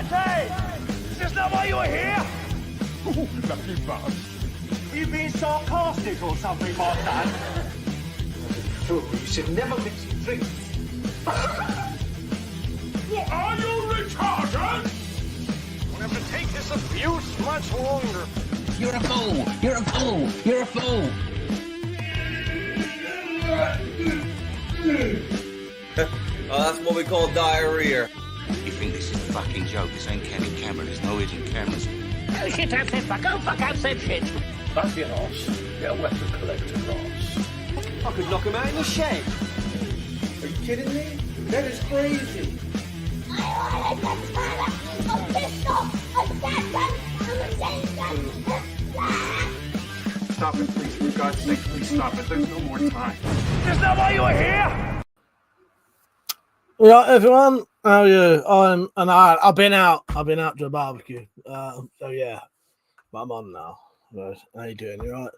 Is this not why you were here? Ooh, lucky bug. Are you being sarcastic or something like that? You should never mix drinks. What are you retarded? We'll have to take this abuse much longer. You're a fool! You're a fool! You're a fool! Oh, that's what we call diarrhea. You think this is a fucking joke? This ain't Kenny camera. There's no hidden cameras. Oh shit, I've said fuck. Oh fuck, I've said shit. That's your ass. Get a weapon collector ass. I could knock him out in the shed. Are you kidding me? That is crazy. Stop it, please. For God's sake, please stop it. There's no more time. Is this not why you were here? Right, everyone, how are you? I've been out to a barbecue. So yeah, but I'm on now. Right. How you doing? You right?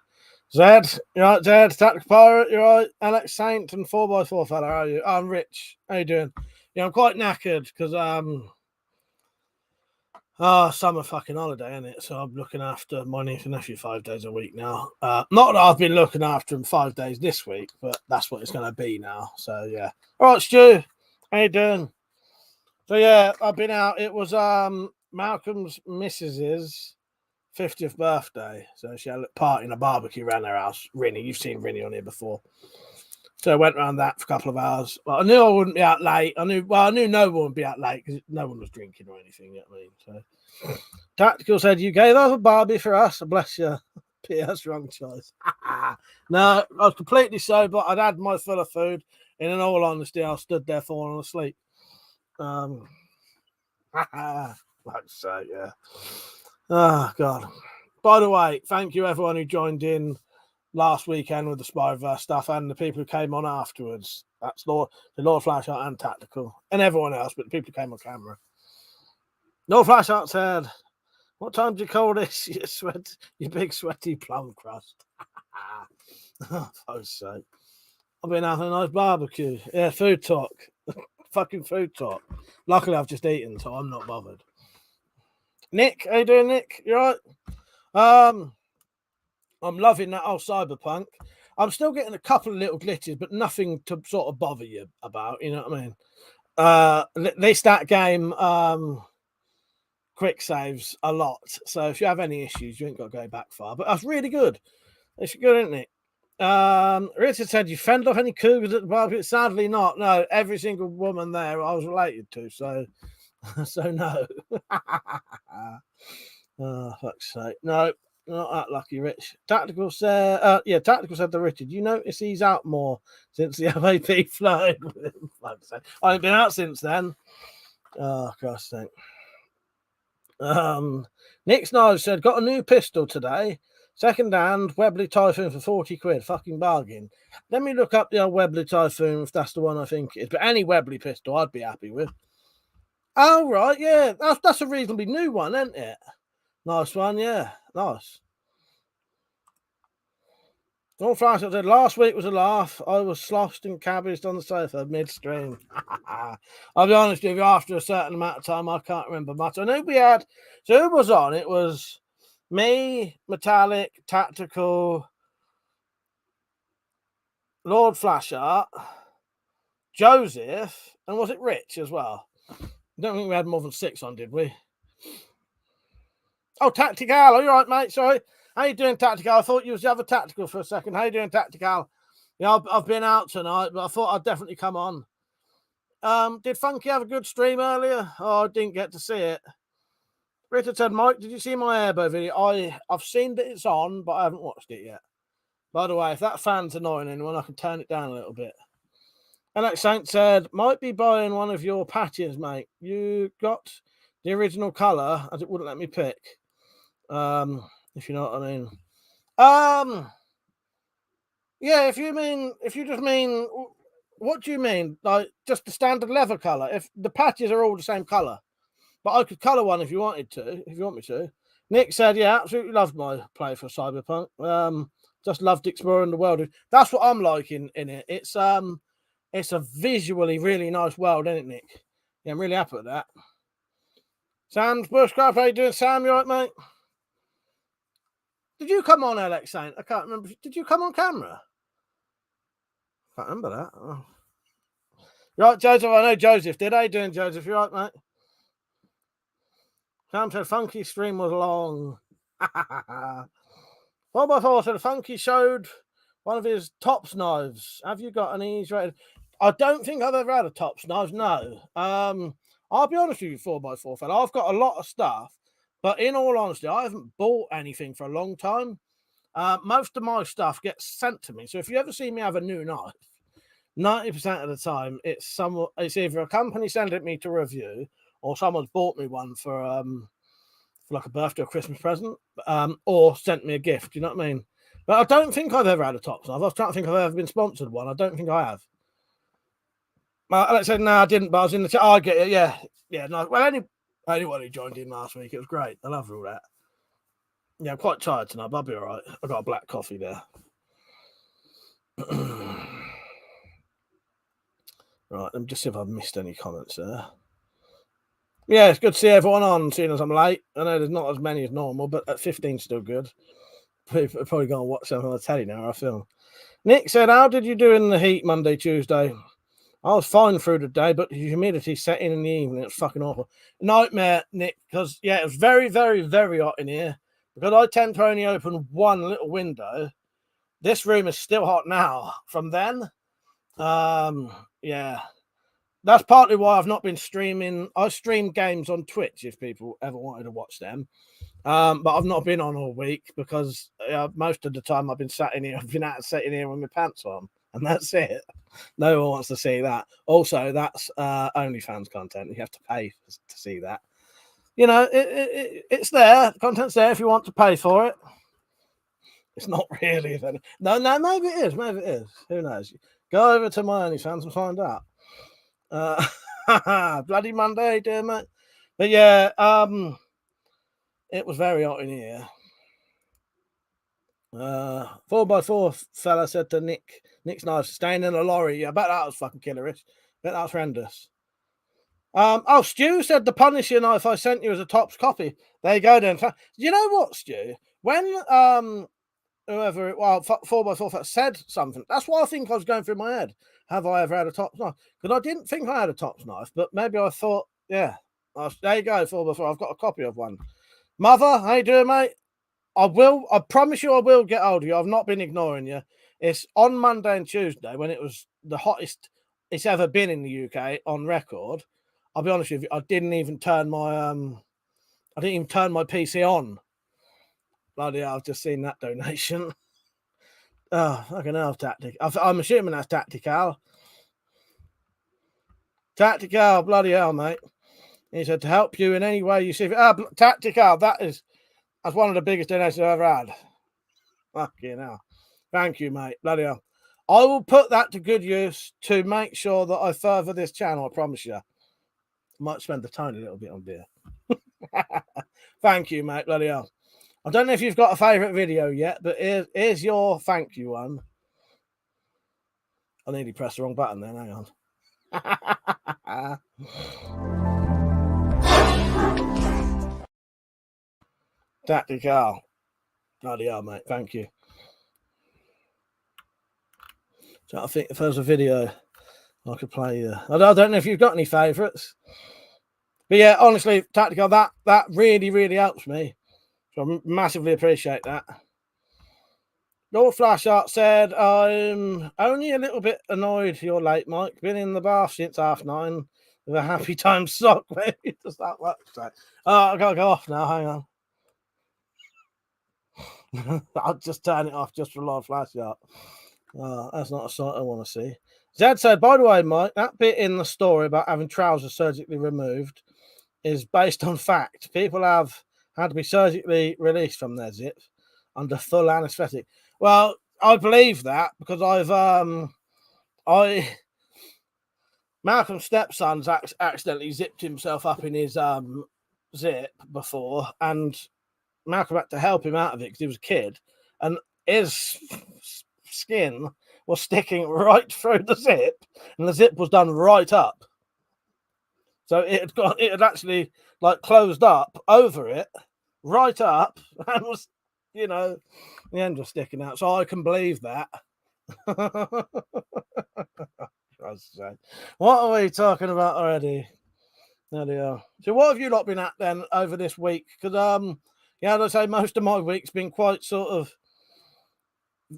Zed, you right? Zed, Tactical Pirate, you right? Alex Saint and 4x4 fella, how are you? I'm Rich. How you doing? Yeah, I'm quite knackered because summer fucking holiday, isn't it? So I'm looking after my niece and nephew 5 days a week now. Not that I've been looking after them 5 days this week, but that's what it's going to be now. So yeah. All right, Stu. How you doing? So yeah, I've been out. It was Malcolm's missus's 50th birthday. So she had a party and a barbecue around their house. Rinny, you've seen Rinny on here before. So I went around that for a couple of hours. Well, I knew I wouldn't be out late. I knew no one would be out late because no one was drinking or anything. You know what I mean? So Tactical said, "You gave up a Barbie for us." Bless you. P.S. Wrong choice. No, I was completely sober. I'd had my full of food. And in all honesty, I stood there falling asleep. Like so, yeah. Oh, God. By the way, thank you everyone who joined in last weekend with the Spyverse stuff and the people who came on afterwards. That's the Lord Flashheart and Tactical and everyone else, but the people who came on camera. Lord Flashheart said, "What time do you call this? You big sweaty plum crust." Oh, for fuck's sake. I've been having a nice barbecue. Yeah, food talk. Fucking food talk. Luckily, I've just eaten, so I'm not bothered. Nick, how you doing, Nick? You right? I'm loving that old Cyberpunk. I'm still getting a couple of little glitches, but nothing to sort of bother you about. You know what I mean? At least that game quick saves a lot. So if you have any issues, you ain't got to go back far. But that's really good. It's good, isn't it? Richard said, "You fended off any cougars at the barbecue?" Sadly not. No, every single woman there I was related to, so no. Oh, fuck's sake. No, not that lucky, Rich. Tactical said Tactical said to Richard, "You notice he's out more since the MAP flowed with him." Fuck's sake. I ain't been out since then. Oh, God's sake. Nick Snives said, "Got a new pistol today. Second hand Webley Typhoon for 40 quid. Fucking bargain." Let me look up the old Webley Typhoon if that's the one I think it is. But any Webley pistol I'd be happy with. Oh, right. Yeah. That's a reasonably new one, isn't it? Nice one. Yeah. Nice. All Flash said, "Last week was a laugh. I was sloshed and cabbaged on the sofa midstream." I'll be honest with you, after a certain amount of time, I can't remember much. I know we had, so who was on? It was me, Metallic, Tactical, Lord Flashart, Joseph, and was it Rich as well? I don't think we had more than 6 on, did we? Oh, Tactical. Are you right, mate? Sorry. How you doing, Tactical? I thought you was the other Tactical for a second. How you doing, Tactical? Yeah, I've been out tonight, but I thought I'd definitely come on. Did Funky have a good stream earlier? Oh, I didn't get to see it. Richard said, "Mike, did you see my airbow video?" I've seen that it's on, but I haven't watched it yet. By the way, if that fan's annoying anyone, I can turn it down a little bit. Alex Saint said, "Might be buying one of your patches, mate. You got the original colour, as it wouldn't let me pick. If you know what I mean." Yeah, if you just mean, what do you mean? Like just the standard leather colour? If the patches are all the same colour. But I could colour one if you wanted to, if you want me to. Nick said, "Yeah, absolutely loved my play for Cyberpunk. Just loved exploring the world." That's what I'm liking in it. It's a visually really nice world, isn't it, Nick? Yeah, I'm really happy with that. Sam's Bushcraft, how you doing, Sam? You all right, mate? Did you come on, Alex Saint? I can't remember. Did you come on camera? Can't remember that. Oh. Right, Joseph. I know Joseph. Did I doing, Joseph? You right, mate? Sam said Funky stream was long. 4x4 said Funky showed one of his tops knives. Have you got any ease rated? I don't think I've ever had a tops knife. No. I'll be honest with you, 4x4 fella. I've got a lot of stuff, but in all honesty, I haven't bought anything for a long time. Most of my stuff gets sent to me. So if you ever see me have a new knife, 90% of the time it's either a company sending me to review or someone's bought me one for like a birthday or Christmas present, or sent me a gift. You know what I mean? But I don't think I've ever had a tops knife. I was trying to think if I've ever been sponsored one. I don't think I have. Alex said, no, I didn't, but I was in the chat. I get it. Yeah. Yeah. No. Well, anyone who joined in last week, it was great. I love all that. Yeah, I'm quite tired tonight, but I'll be all right. I got a black coffee there. Right, let me just see if I've missed any comments there. Yeah, it's good to see everyone on, seeing as I'm late. I know there's not as many as normal, but at 15 still good. People are probably going to watch something on the telly now, I feel. Nick said, how did you do in the heat Monday, Tuesday? I was fine through the day, but the humidity set in the evening. It's fucking awful. Nightmare, Nick, because, yeah, it was very, very, very hot in here. Because I tend to only open one little window. This room is still hot now from then. Yeah. That's partly why I've not been streaming. I stream games on Twitch if people ever wanted to watch them. But I've not been on all week because most of the time I've been sat in here. I've been out sitting here with my pants on, and that's it. No one wants to see that. Also, that's OnlyFans content. You have to pay to see that. You know, it's there. The content's there if you want to pay for it. It's not really. No, maybe it is. Maybe it is. Who knows? Go over to my OnlyFans and find out. Bloody Monday, dear mate. But yeah, it was very hot in here. 4x4 fella said to Nick's knife staying in a lorry. Yeah, I bet that was fucking killerish. Bet that was horrendous. Stu said the Punisher knife I sent you as a tops copy. There you go then. You know what, Stu? When whoever 4x4 said something, that's why I think I was going through my head. Have I ever had a tops knife? Because I didn't think I had a tops knife, but maybe I thought, yeah. There you go, 4x4. I've got a copy of one. Mother, how you doing, mate? I promise you I will get hold of you. I've not been ignoring you. It's on Monday and Tuesday when it was the hottest it's ever been in the UK on record. I'll be honest with you, I didn't even turn my PC on. Bloody hell, I've just seen that donation. Oh, fucking hell, tactic. I'm assuming that's tactical. Tactical, bloody hell, mate. He said to help you in any way you see. Tactical, that's one of the biggest donations I've ever had. Fucking hell. Thank you, mate. Bloody hell. I will put that to good use to make sure that I further this channel, I promise you. Might spend a tiny little bit on beer. Thank you, mate. Bloody hell. I don't know if you've got a favourite video yet, but here's your thank you one. I nearly pressed the wrong button then. Hang on. Tactical. Bloody hell, mate. Thank you. So I think if there's a video I could play, I don't know if you've got any favourites. But yeah, honestly, Tactical, that really, really helps me. So I massively appreciate that. Lord Flashart said, I'm only a little bit annoyed you're late, Mike. Been in the bath since 9:30 with a happy time sock. Maybe does that work? I've got to go off now. Hang on. I'll just turn it off just for Lord Flashart. That's not a sight I want to see. Zed said, by the way, Mike, that bit in the story about having trousers surgically removed is based on fact. People have had to be surgically released from their zip under full anaesthetic. Well, I believe that because Malcolm's stepson's accidentally zipped himself up in his zip before, and Malcolm had to help him out of it because he was a kid, and his skin was sticking right through the zip, and the zip was done right up. So it had actually like closed up over it, right up, and was, you know, the end was sticking out. So I can believe that. What are we talking about already? There they are. So what have you lot been at then over this week? Because yeah, as I say, most of my week's been quite sort of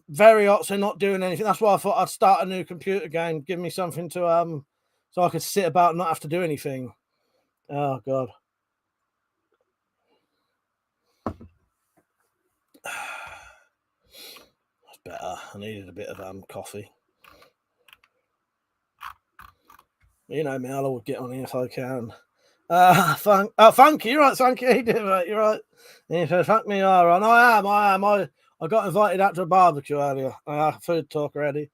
very hot, so not doing anything. That's why I thought I'd start a new computer game, give me something to so I could sit about and not have to do anything. Oh god. That's better. I needed a bit of coffee. You know me, I'll always get on here if I can. Funky, you're right, Funky, you did right, you're right. He said, "Fuck me, all right." I am. I got invited out to a barbecue earlier. Food talk already.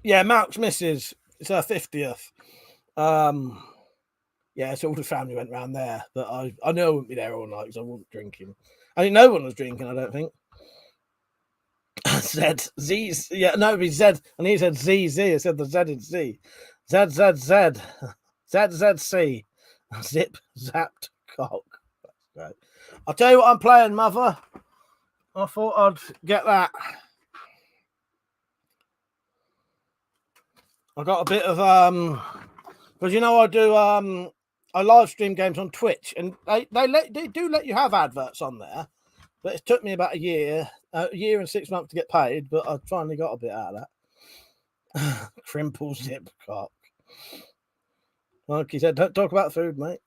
Yeah, Mark's missus. It's her 50th. Yeah, so all the family went round there, but I knew I wouldn't be there all night because I wasn't drinking. I mean, no one was drinking, I don't think. Z, yeah, no, he said, and he said ZZ. I said the Z is Z. ZZZ. ZZC. Zip, zapped, cock. Right. I'll tell you what I'm playing, Mother. I thought I'd get that. I got a bit of because you know I do I live stream games on Twitch, and they do let you have adverts on there, but it took me about a year and 6 months to get paid, but I finally got a bit out of that. Crimple zip cock. Like he said, don't talk about food, mate.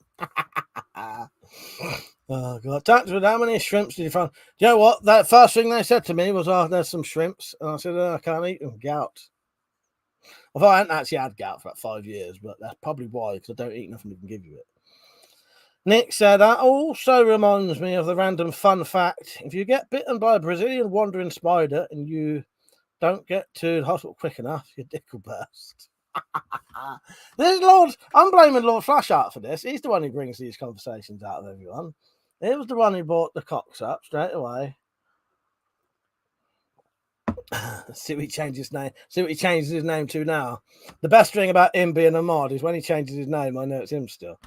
Oh god, Touchwood, how many shrimps did you find? Do you know what? That first thing they said to me was, "Oh, there's some shrimps," and I said, "I can't eat them. Gout." Although I hadn't actually had gout for about 5 years, but that's probably why, because I don't eat nothing that can give you it. Nick said, that also reminds me of the random fun fact. If you get bitten by a Brazilian wandering spider and you don't get to the hospital quick enough, your dick will burst. I'm blaming Lord Flashart for this. He's the one who brings these conversations out of everyone. He was the one who brought the cocks up straight away. See what he changes his name. See what he changes his name to now. The best thing about him being a mod is when he changes his name, I know it's him still.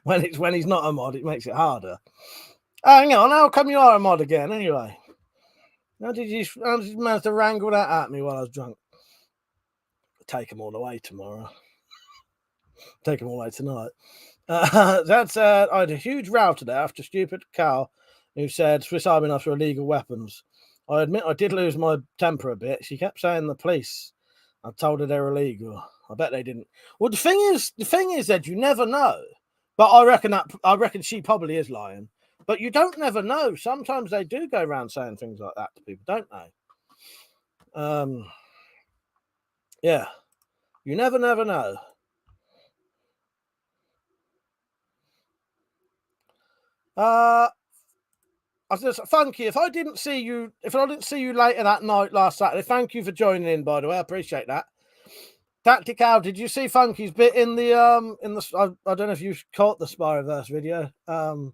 When he's not a mod, it makes it harder. Hang on, how come you are a mod again anyway? How did you manage to wrangle that at me while I was drunk? Take them all away tomorrow. Take them all away tonight. That said, I had a huge row today after stupid cow who said Swiss Army knives are illegal weapons. I admit I did lose my temper a bit. She kept saying the police. I told her they're illegal. I bet they didn't. Well, the thing is that you never know. But I reckon she probably is lying. But you don't never know. Sometimes they do go around saying things like that to people, don't they? Yeah. You never know. I said, Funky, if I didn't see you later that night last Saturday, thank you for joining in, by the way. I appreciate that. Tactical, did you see Funky's bit in the I don't know if you caught the Spyroverse video. I'll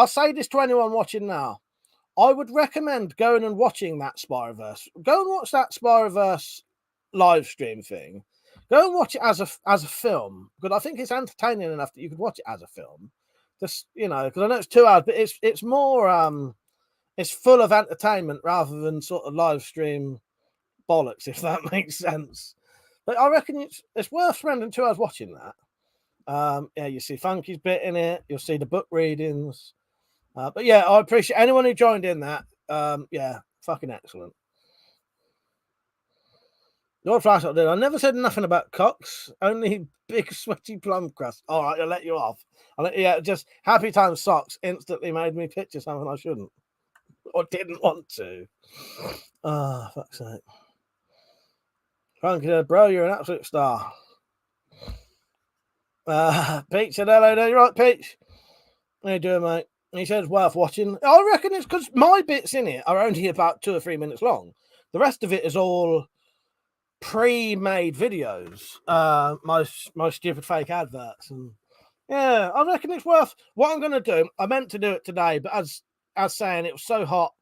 say this to anyone watching now. I would recommend going and watching that Spyroverse. Go and watch that Spyroverse live stream thing. Go and watch it as a film, because I think it's entertaining enough that you could watch it as a film. Just, you know, because I know it's 2 hours, but it's more it's full of entertainment rather than sort of live stream bollocks, if that makes sense. But I reckon it's worth spending 2 hours watching that. Yeah, you see Funky's bit in it. You'll see the book readings. But yeah, I appreciate anyone who joined in that. Yeah, fucking excellent. Lord Flashlight did. I never said nothing about cocks, only big sweaty plum crust. All right, I'll let you off. Yeah, just Happy Time Socks instantly made me picture something I shouldn't or didn't want to. Oh, fuck's sake. Funky said, bro, you're an absolute star. Peach said, hello there. You right, Peach? How you doing, mate? And he says, worth watching. I reckon it's because my bits in it are only about 2 or 3 minutes long. The rest of it is all pre-made videos. My stupid fake adverts. And yeah, I reckon it's worth. What I'm going to do, I meant to do it today, but as saying, it was so hot,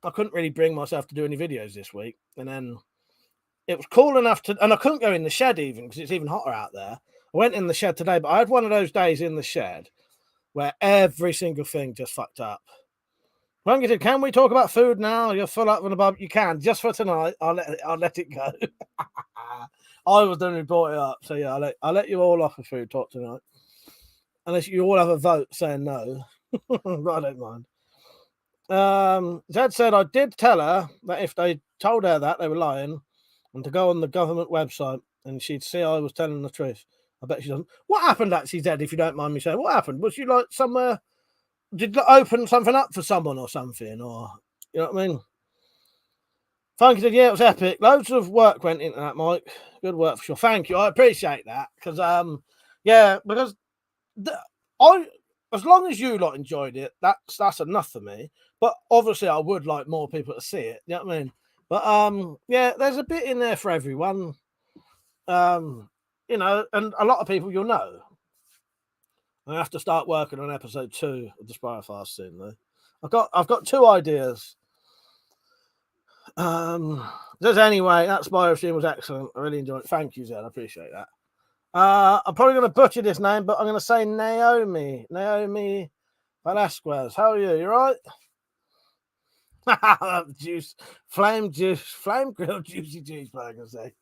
I couldn't really bring myself to do any videos this week. And then it was cool enough to, and I couldn't go in the shed even because it's even hotter out there. I went in the shed today, but I had one of those days in the shed where every single thing just fucked up. Frankie said, "Can we talk about food now? You're full up and above. You can, just for tonight. I'll let it go." I was the one who brought it up, so yeah, I'll let you all off a food talk tonight, unless you all have a vote saying no. But I don't mind. Zed said, "I did tell her that if they told her that, they were lying, and to go on the government website, and she'd see I was telling the truth." I bet she doesn't. What happened actually, Zed, if you don't mind me saying? What happened? Was you like somewhere? Did you open something up for someone or something? Or, you know what I mean? Funky said, "Yeah, it was epic. Loads of work went into that, Mike. Good work for sure. Thank you. I appreciate that. Because, yeah, because as long as you lot enjoyed it, that's enough for me. But obviously, I would like more people to see it. You know what I mean? But, yeah, there's a bit in there for everyone. You know, and a lot of people you'll know. I have to start working on episode 2 of the Spire Fast soon, though. I've got 2 ideas. Just anyway, that Spire stream was excellent. I really enjoyed it. Thank you, Zed. I appreciate that. I'm probably going to butcher this name, but I'm going to say Naomi Velasquez. How are you? You all right? Flame grilled juicy cheeseburger. Say.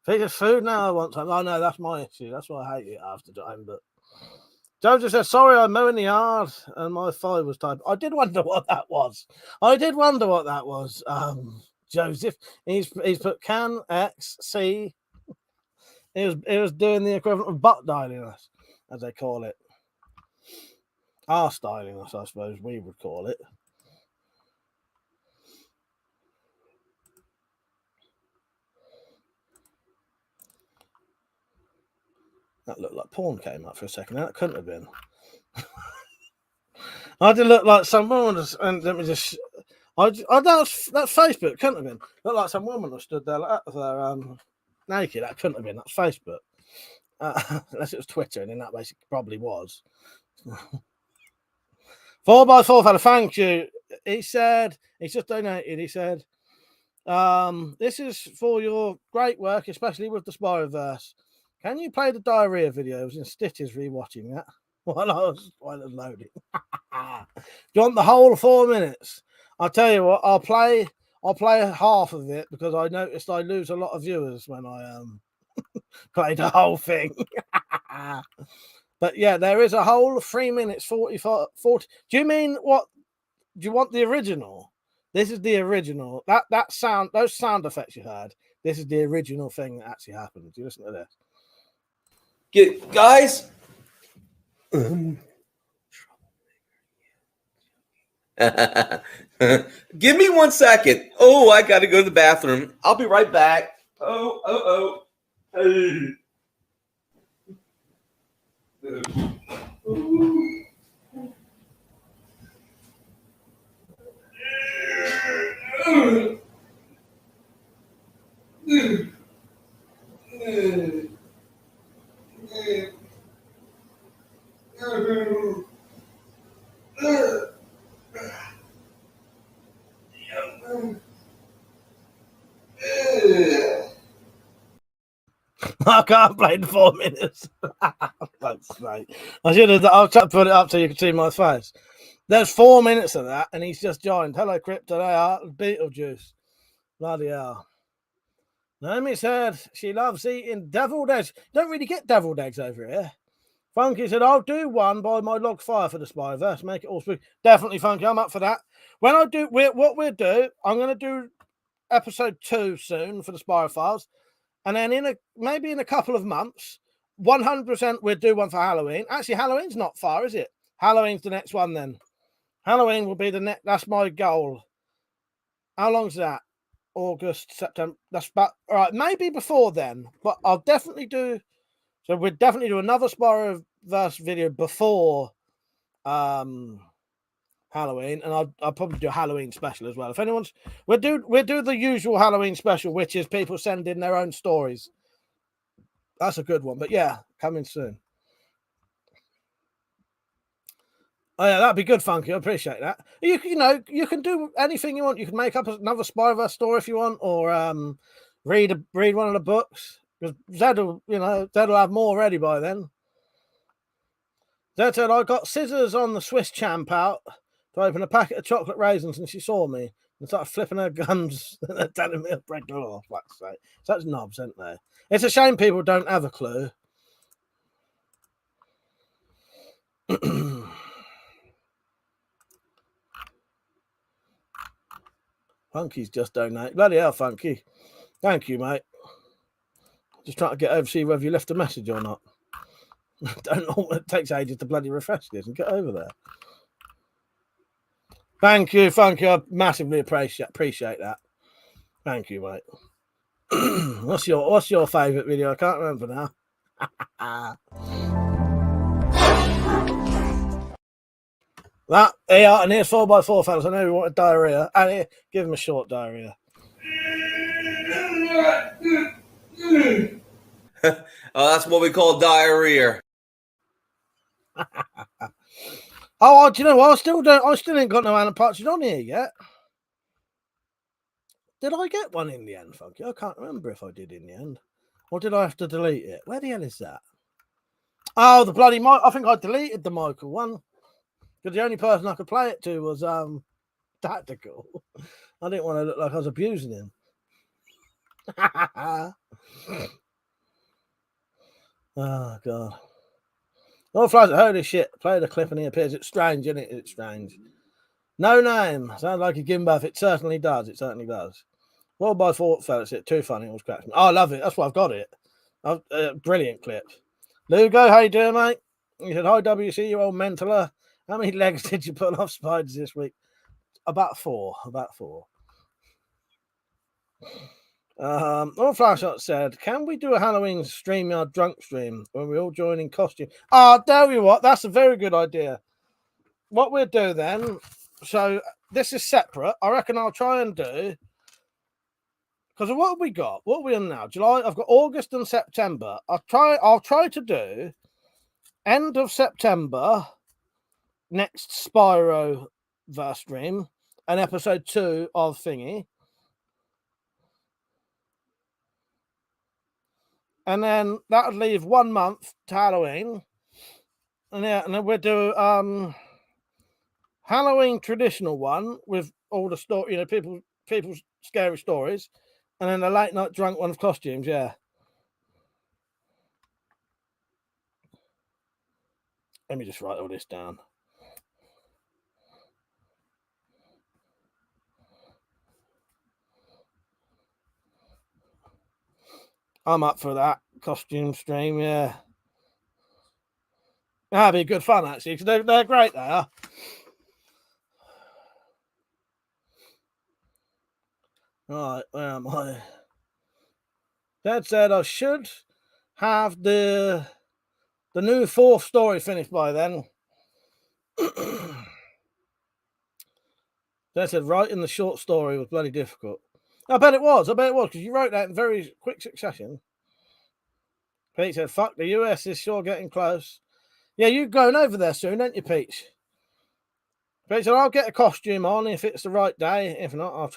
Think of food now. I want time. Oh no, that's my issue. That's why I hate it after time. But Joseph says, "Sorry, I'm mowing the yard and my thigh was typed." I did wonder what that was. Joseph, he's put can X C. It was doing the equivalent of butt dialing, as they call it. Arse dialing, I suppose we would call it. That looked like porn came up for a second. That couldn't have been. I did look like some woman, and let me just. That's Facebook. Couldn't have been. Looked like some woman who stood there like that with her naked. That couldn't have been. That's Facebook. Unless it was Twitter, and then that basically probably was. 4x4 fella, thank you. He said he's just donated. He said, "This is for your great work, especially with the Spyroverse. Can you play the diarrhea videos in stitches rewatching that while I was loading? Do you want the whole 4 minutes? I'll tell you what, I'll play half of it because I noticed I lose a lot of viewers when I play the whole thing." But yeah, there is a whole 3 minutes 40. Do you mean what? Do you want the original? This is the original. That sound, those sound effects you heard. This is the original thing that actually happened. Do you listen to this? Guys. Give me 1 second. Oh, I got to go to the bathroom. I'll be right back. Oh. Hey. I can't play in 4 minutes. That's right. I'll try to put it up so you can see my face. There's 4 minutes of that, and he's just joined. Hello, Crypto. They are Beetlejuice. Bloody hell. Naomi said she loves eating deviled eggs. Don't really get deviled eggs over here. Funky said, "I'll do one by my log fire for the Spyverse. Make it all spooky." Definitely, Funky. I'm up for that. When I do, what we'll do, I'm going to do episode 2 soon for the Spyro Files. And then maybe in a couple of months, 100% we'll do one for Halloween. Actually, Halloween's not far, is it? Halloween's the next one then. Halloween will be the next. That's my goal. How long's that? August, September. That's about all right. Maybe before then, but I'll definitely do. So we'll definitely do another Spyroverse video before Halloween, and I'll probably do a Halloween special as well. If anyone's, we'll do the usual Halloween special, which is people send in their own stories. That's a good one, but yeah, coming soon. Oh yeah, that'd be good, Funky. I appreciate that. You know, you can do anything you want. You can make up another Spider-Verse story if you want, or read one of the books. Because Zed'll have more ready by then. Zed said, I got scissors on the Swiss champ out to open a packet of chocolate raisins, and she saw me and started flipping her gums and telling me to break the law. Such knobs, aren't they? It's a shame people don't have a clue. Funky's just donated. Bloody hell, Funky. Thank you, mate. Just trying to get over, see whether you left a message or not. Don't know. It takes ages to bloody refresh this and get over there. Thank you, Funky. I massively appreciate that. Thank you, mate. What's your favourite video? I can't remember now. That yeah, and here's 4x4, fellas. I know we wanted diarrhea. And here, give him a short diarrhea. Oh, that's what we call diarrhea. Oh, do you know what? I still ain't got no Alan Partridge on here yet. Did I get one in the end, Funky? I can't remember if I did in the end. Or did I have to delete it? Where the hell is that? Oh, the bloody Mike. I think I deleted the Michael one. Because the only person I could play it to was Tactical. I didn't want to look like I was abusing him. Oh, God. Oh, flies, holy shit. Play the clip and he appears. It's strange, isn't it? It's strange. No name. Sounds like a Gimbuff. It certainly does. It certainly does. Well, by 4 fellas, it's too funny. It was cracking. Oh, I love it. That's why I've got it. Brilliant clip. Lugo, how you doing, mate? He said, hi, WC, you old mentaler. How many legs did you put off spiders this week? About 4. All Flashshot said, can we do a Halloween StreamYard drunk stream when we all join in costume? Oh, tell you what, that's a very good idea. What we'll do then, so this is separate. I reckon I'll try and do, because what have we got? What are we on now? July? I've got August and September. I'll try to do end of September, next Spyro verse stream, and episode 2 of Thingy. And then that would leave 1 month to Halloween. And then we'll do Halloween traditional one with all the story, people's scary stories. And then the late night drunk one of costumes, yeah. Let me just write all this down. I'm up for that costume stream, yeah. That'd be good fun, actually, because they're great, they are. Right, where am I? Dad said I should have the new 4th story finished by then. Dad said writing the short story was bloody difficult. I bet it was, because you wrote that in very quick succession. Pete said, fuck, the US is sure getting close. Yeah, you're going over there soon, ain't you, Peach? Pete said, I'll get a costume on if it's the right day. If not,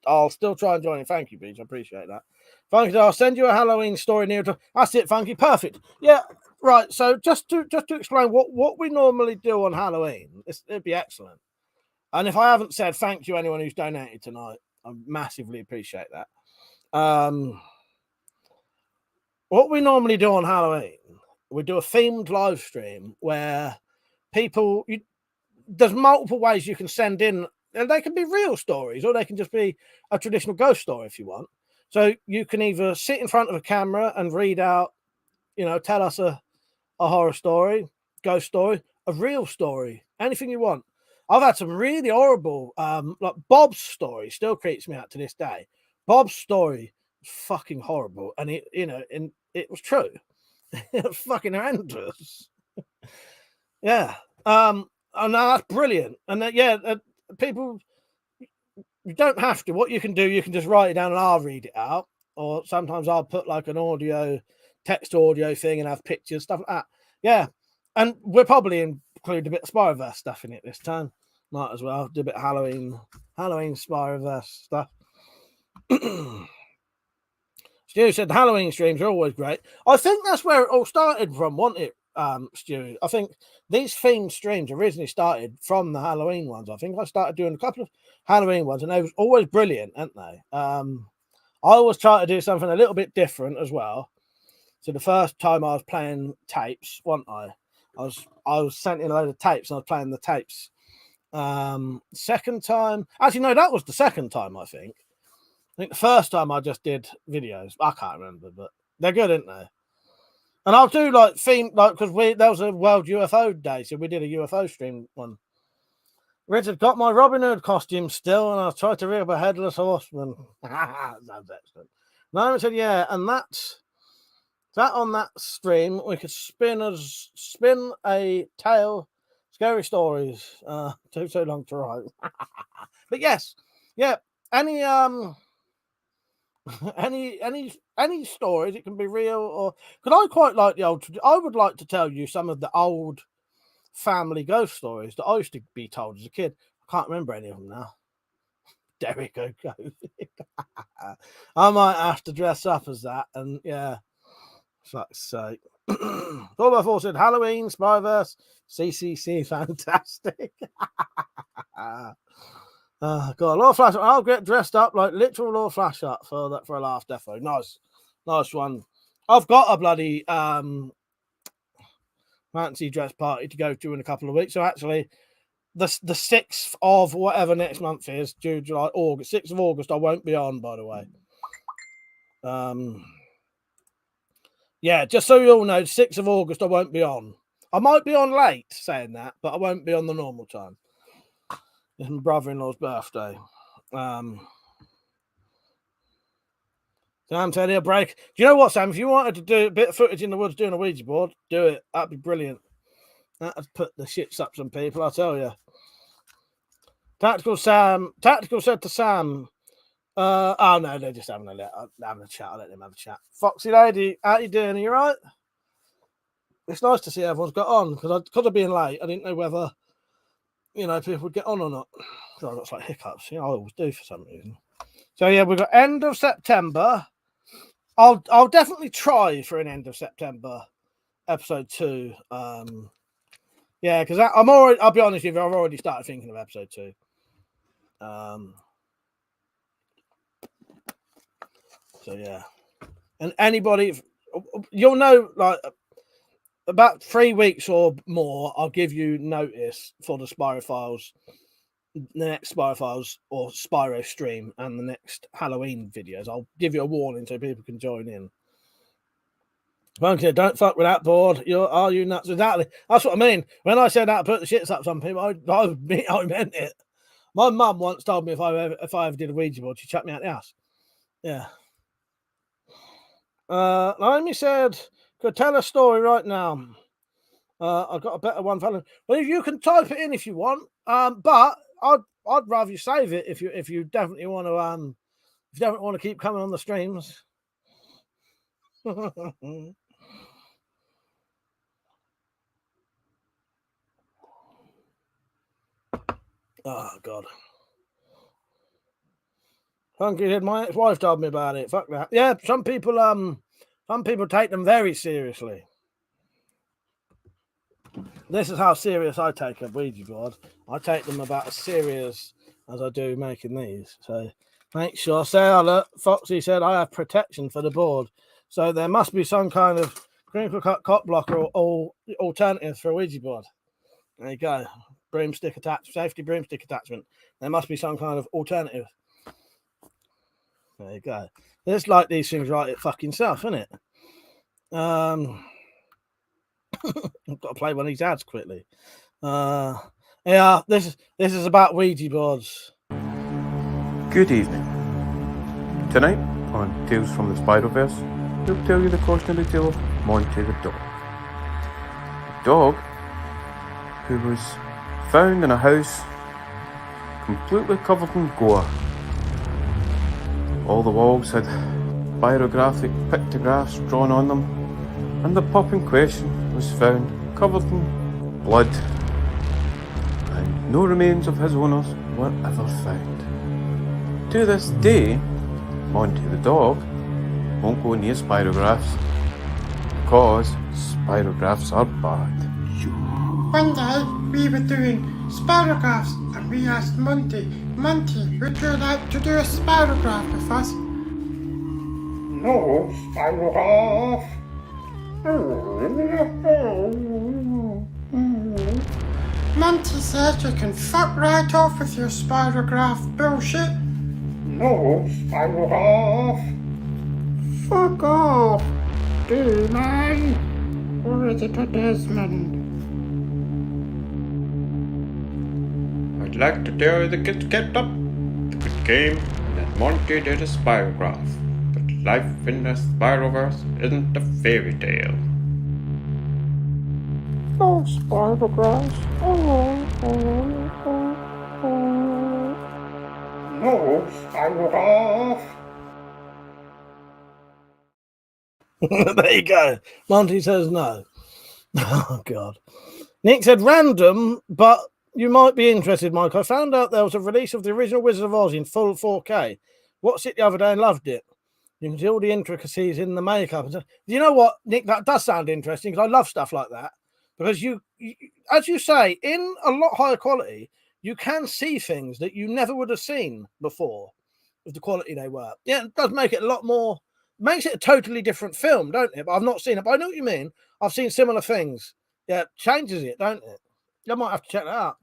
I'll still try and join you. Thank you, Peach. I appreciate that. Funky said, I'll send you a Halloween story near to. That's it, Funky. Perfect. Yeah, right. So just to explain what we normally do on Halloween, it'd be excellent. And if I haven't said thank you anyone who's donated tonight, I massively appreciate that. What we normally do on Halloween, we do a themed live stream where there's multiple ways you can send in, and they can be real stories or they can just be a traditional ghost story if you want. So you can either sit in front of a camera and read out, tell us a horror story, ghost story, a real story, anything you want. I've had some really horrible, like Bob's story still creeps me out to this day. Bob's story was fucking horrible, and it was true. It was fucking horrendous. Yeah. And that's brilliant. And people, you don't have to. What you can do, you can just write it down and I'll read it out. Or sometimes I'll put like an text audio thing and have pictures, stuff like that. Yeah. And we're probably in include a bit of Spyroverse stuff in it this time. Might as well do a bit of Halloween Spyroverse stuff. Stu said the Halloween streams are always great. I think that's where it all started from, wasn't it, Stu? I think these themed streams originally started from the Halloween ones. I think I started doing a couple of Halloween ones, and they was always brilliant, aren't they? I always try to do something a little bit different as well. So the first time I was playing tapes, wasn't I? I was sent in a load of tapes and I was playing the tapes. Second time, actually no, that was the second time. I think the first time I just did videos. I can't remember, but they're good, aren't they? And I'll do like theme, like because there was a World UFO Day, so we did a UFO stream one. Richard got my Robin Hood costume still, and I tried to rig up a headless horseman. That's excellent. Naomi said, yeah, and that on that stream we could spin a tale, scary stories. Too so long to write. But yes, yeah. Any stories? It can be real or because I quite like the old. I would like to tell you some of the old family ghost stories that I used to be told as a kid. I can't remember any of them now. Derek O'Go. I might have to dress up as that, and yeah, fuck's sake. 4x4 said Halloween, Spyverse, CCC, fantastic. God, Lord Flash. I'll get dressed up like literal Lord Flash up for a laugh, defo. Nice one. I've got a bloody fancy dress party to go to in a couple of weeks. So actually, the 6th of whatever next month is, June, July, August, 6th of August, I won't be on, by the way. Yeah, just so you all know, 6th of August, I won't be on. I might be on late saying that, but I won't be on the normal time. It's my brother-in-law's birthday. Sam said he'll break. Do you know what, Sam? If you wanted to do a bit of footage in the woods doing a Ouija board, do it. That'd be brilliant. That'd put the shits up some people, I'll tell you. Tactical said to Sam, oh no, they're just having a chat. I'll let them have a chat. Foxy lady, how you doing? Are you right? It's nice to see everyone's got on because of being late, I didn't know whether people would get on or not. So I got like hiccups. I always do for some reason. So yeah, we've got end of September. I'll definitely try for an end of September episode 2. Yeah, because I'll be honest with you, I've already started thinking of episode 2. So yeah, and anybody, you'll know, like about 3 weeks or more, I'll give you notice for the Spyro Files, the next Spyro Files or Spyro stream, and the next Halloween videos. I'll give you a warning so people can join in. Don't fuck with that board. Are you nuts? Exactly. That's what I mean. When I said that, put the shits up some people, I meant it. My mum once told me if I ever did a Ouija board, she'd chuck me out the house. Yeah. Naomi said, could tell a story right now. I've got a better one, fella. Well, you can type it in if you want. But I'd rather you save it if you definitely want to keep coming on the streams. Oh God. Funky did. My ex-wife told me about it. Fuck that. Yeah, some people take them very seriously. This is how serious I take a Ouija board. I take them about as serious as I do making these. So make sure. Look, Foxy said I have protection for the board. So there must be some kind of crinkle cut cop blocker or alternative for a Ouija board. There you go. Broomstick attachment, safety broomstick attachment. There must be some kind of alternative. There you go. It's like these things write it fucking self, isn't it? I've got to play one of these ads quickly. Yeah, this is about Ouija boards. Good evening. Tonight on Tales from the Spyroverse, we'll tell you the cautionary tale of Monty the dog. A dog who was found in a house completely covered in gore. All the walls had pyrographic pictographs drawn on them, and the pup in question was found covered in blood no remains of his owners were ever found. To this day, Monty the dog won't go near spirographs because spirographs are bad. One day, we were doing spirographs and we asked Monty, would you like to do a spirograph with us? No, spirograph. Monty said you can fuck right off with your spirograph bullshit. No, spirograph. Fuck off, D-Man. Or is it a Desmond? I'd like to tell the kids kept up the good game and that Monty did a spirograph, but life in the Spiroverse isn't a fairy tale. Oh, spirographs. No, spirograph. There you go. Monty says no. Oh, God. Nick said random, but you might be interested, Mike. I found out there was a release of the original Wizard of Oz in full 4K. Watched it the other day and loved it. You can see all the intricacies in the makeup. You know what, Nick? That does sound interesting because I love stuff like that. Because you, as you say, in a lot higher quality, you can see things that you never would have seen before with the quality they were. Yeah, it does make it a lot more, makes it a totally different film, don't it? But I've not seen it, but I know what you mean. I've seen similar things. Yeah, it changes it, don't it? I might have to check that out.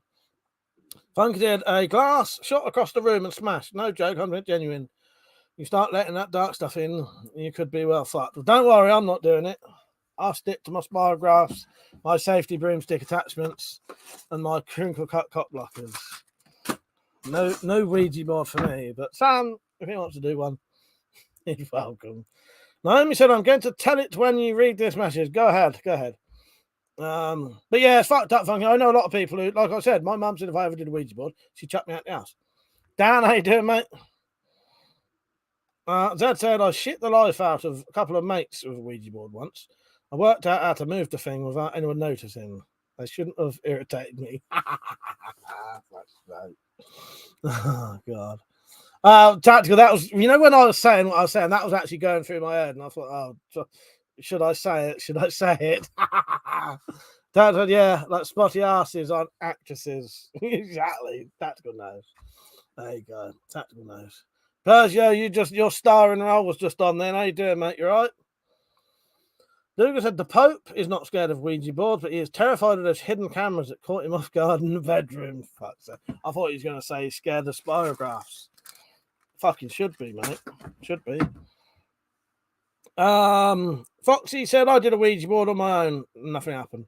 Funky did a glass shot across the room and smashed. No joke, I'm genuine. You start letting that dark stuff in, you could be well fucked. Well, don't worry, I'm not doing it. I'll stick to my spirographs, my safety broomstick attachments, and my crinkle cut cock blockers. No Ouija board for me, but Sam, if he wants to do one, he's welcome. Naomi said, I'm going to tell it when you read this message. Go ahead. But yeah, it's fucked up, Funky. I know a lot of people who, like I said, my mum said if I ever did a Ouija board, she'd chuck me out the house. Dan, how you doing, mate? Zed said, I shit the life out of a couple of mates with a Ouija board once. I worked out how to move the thing without anyone noticing. They shouldn't have irritated me. Oh, God. Tactical, that was, you know, when I was saying what I was saying, that was actually going through my head. And I thought, should I say it? Should I say it? Tactical, yeah, like spotty asses on actresses. Exactly. Tactical knows. There you go. Tactical knows. Persia, your starring role was just on then. How you doing, mate? You all right? Luger said the Pope is not scared of Ouija boards, but he is terrified of those hidden cameras that caught him off guard in the bedroom. Fuck that. I thought he was going to say he's scared of spirographs. Fucking should be, mate. Should be. Foxy said I did a Ouija board on my own. Nothing happened.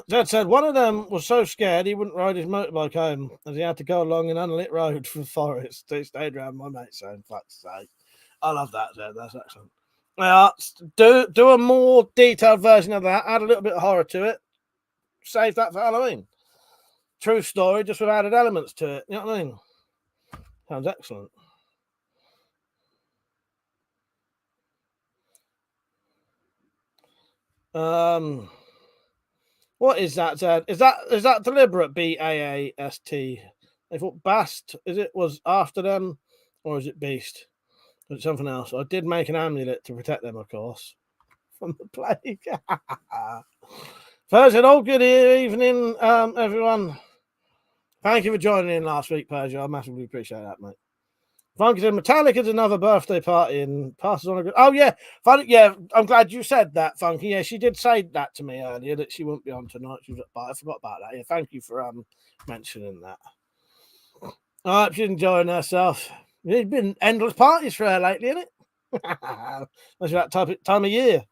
Zed said one of them was so scared he wouldn't ride his motorbike home as he had to go along an unlit road through the forest. He stayed around my mate's home. Fuck's sake. I love that, Zed. That's excellent. Do a more detailed version of that. Add a little bit of horror to it. Save that for Halloween. True story, just with added elements to it. You know what I mean? Sounds excellent. What is that, Zed? Is that deliberate? BAAST. They thought Bast was after them, or is it Beast? But something else. I did make an amulet to protect them, of course, from the plague. Persia, all good evening, everyone. Thank you for joining in last week, Persia. I massively appreciate that, mate. Funky said Metallica's another birthday party and passes on a good. Oh yeah, yeah. I'm glad you said that, Funky. Yeah, she did say that to me earlier that she wouldn't be on tonight. But I forgot about that. Yeah, thank you for mentioning that. I hope she's enjoying herself. There's been endless parties for her lately, isn't it? That's that time of year.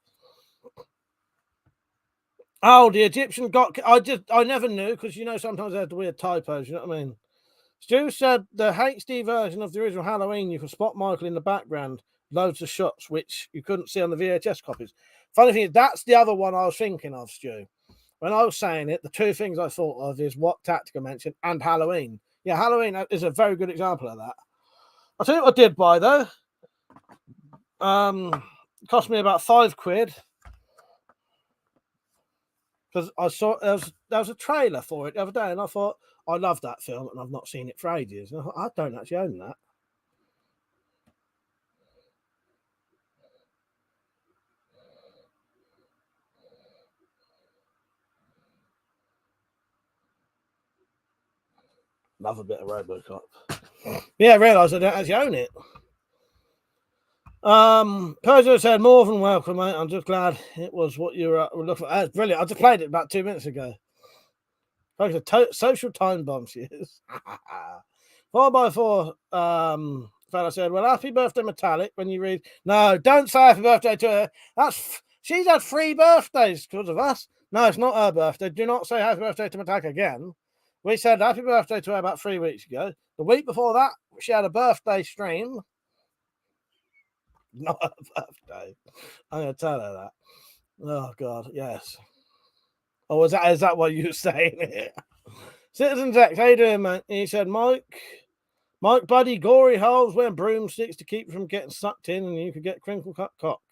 Oh, the Egyptian got. I never knew because sometimes they have the weird typos. You know what I mean? Stu said the HD version of the original Halloween, you can spot Michael in the background, loads of shots which you couldn't see on the VHS copies. Funny thing is, that's the other one I was thinking of, Stu. When I was saying it, the two things I thought of is what Tactica mentioned and Halloween. Yeah, Halloween is a very good example of that. I'll tell you what I did buy, though. Cost me about £5. because I saw there was a trailer for it the other day, and I thought I love that film, and I've not seen it for ages. And I thought, I don't actually own that. Love a bit of RoboCop. Yeah, I realised I don't actually own it. Peugeot said, more than welcome, mate. I'm just glad it was what you were looking for. That's brilliant. I just played it about 2 minutes ago. Social time bomb she is. 4x4 fella said, well, happy birthday, Metallic. When you read, no, don't say happy birthday to her. She's had 3 birthdays because of us. No, it's not her birthday. Do not say happy birthday to Metallic again. We said happy birthday to her about 3 weeks ago. The week before that, she had a birthday stream. Not her birthday. I'm going to tell her that. Oh, God, yes. Oh, is that what you were saying? Citizens X, how you doing, mate? He said, Mike, buddy, gory holes wear broomsticks to keep from getting sucked in, and you could get crinkle cut cock.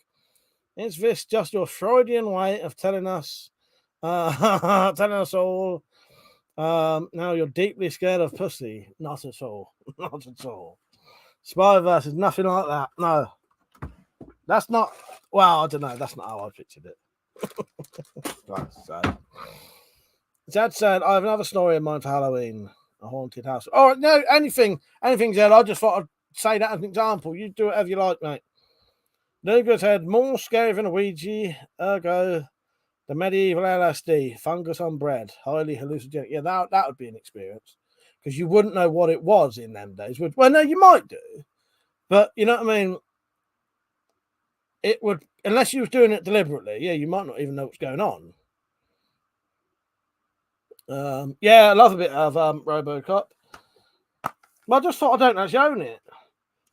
Is this just your Freudian way of telling us all? Now you're deeply scared of pussy. Not at all. Not at all. Spider-Verse is nothing like that. No. That's not, well, I don't know. That's not how I pictured it. Right, so. Zed said, I have another story in mind for Halloween. A haunted house. Oh, no, anything, Zed. I just thought I'd say that as an example. You do whatever you like, mate. Luger said, more scary than a Ouija. Ergo, the medieval LSD. Fungus on bread. Highly hallucinogenic. Yeah, that would be an experience. Because you wouldn't know what it was in them days. Well, no, you might do. But, you know what I mean? It would, unless you was doing it deliberately, yeah, you might not even know what's going on. Yeah, I love a bit of RoboCop. But I just thought I don't actually own it.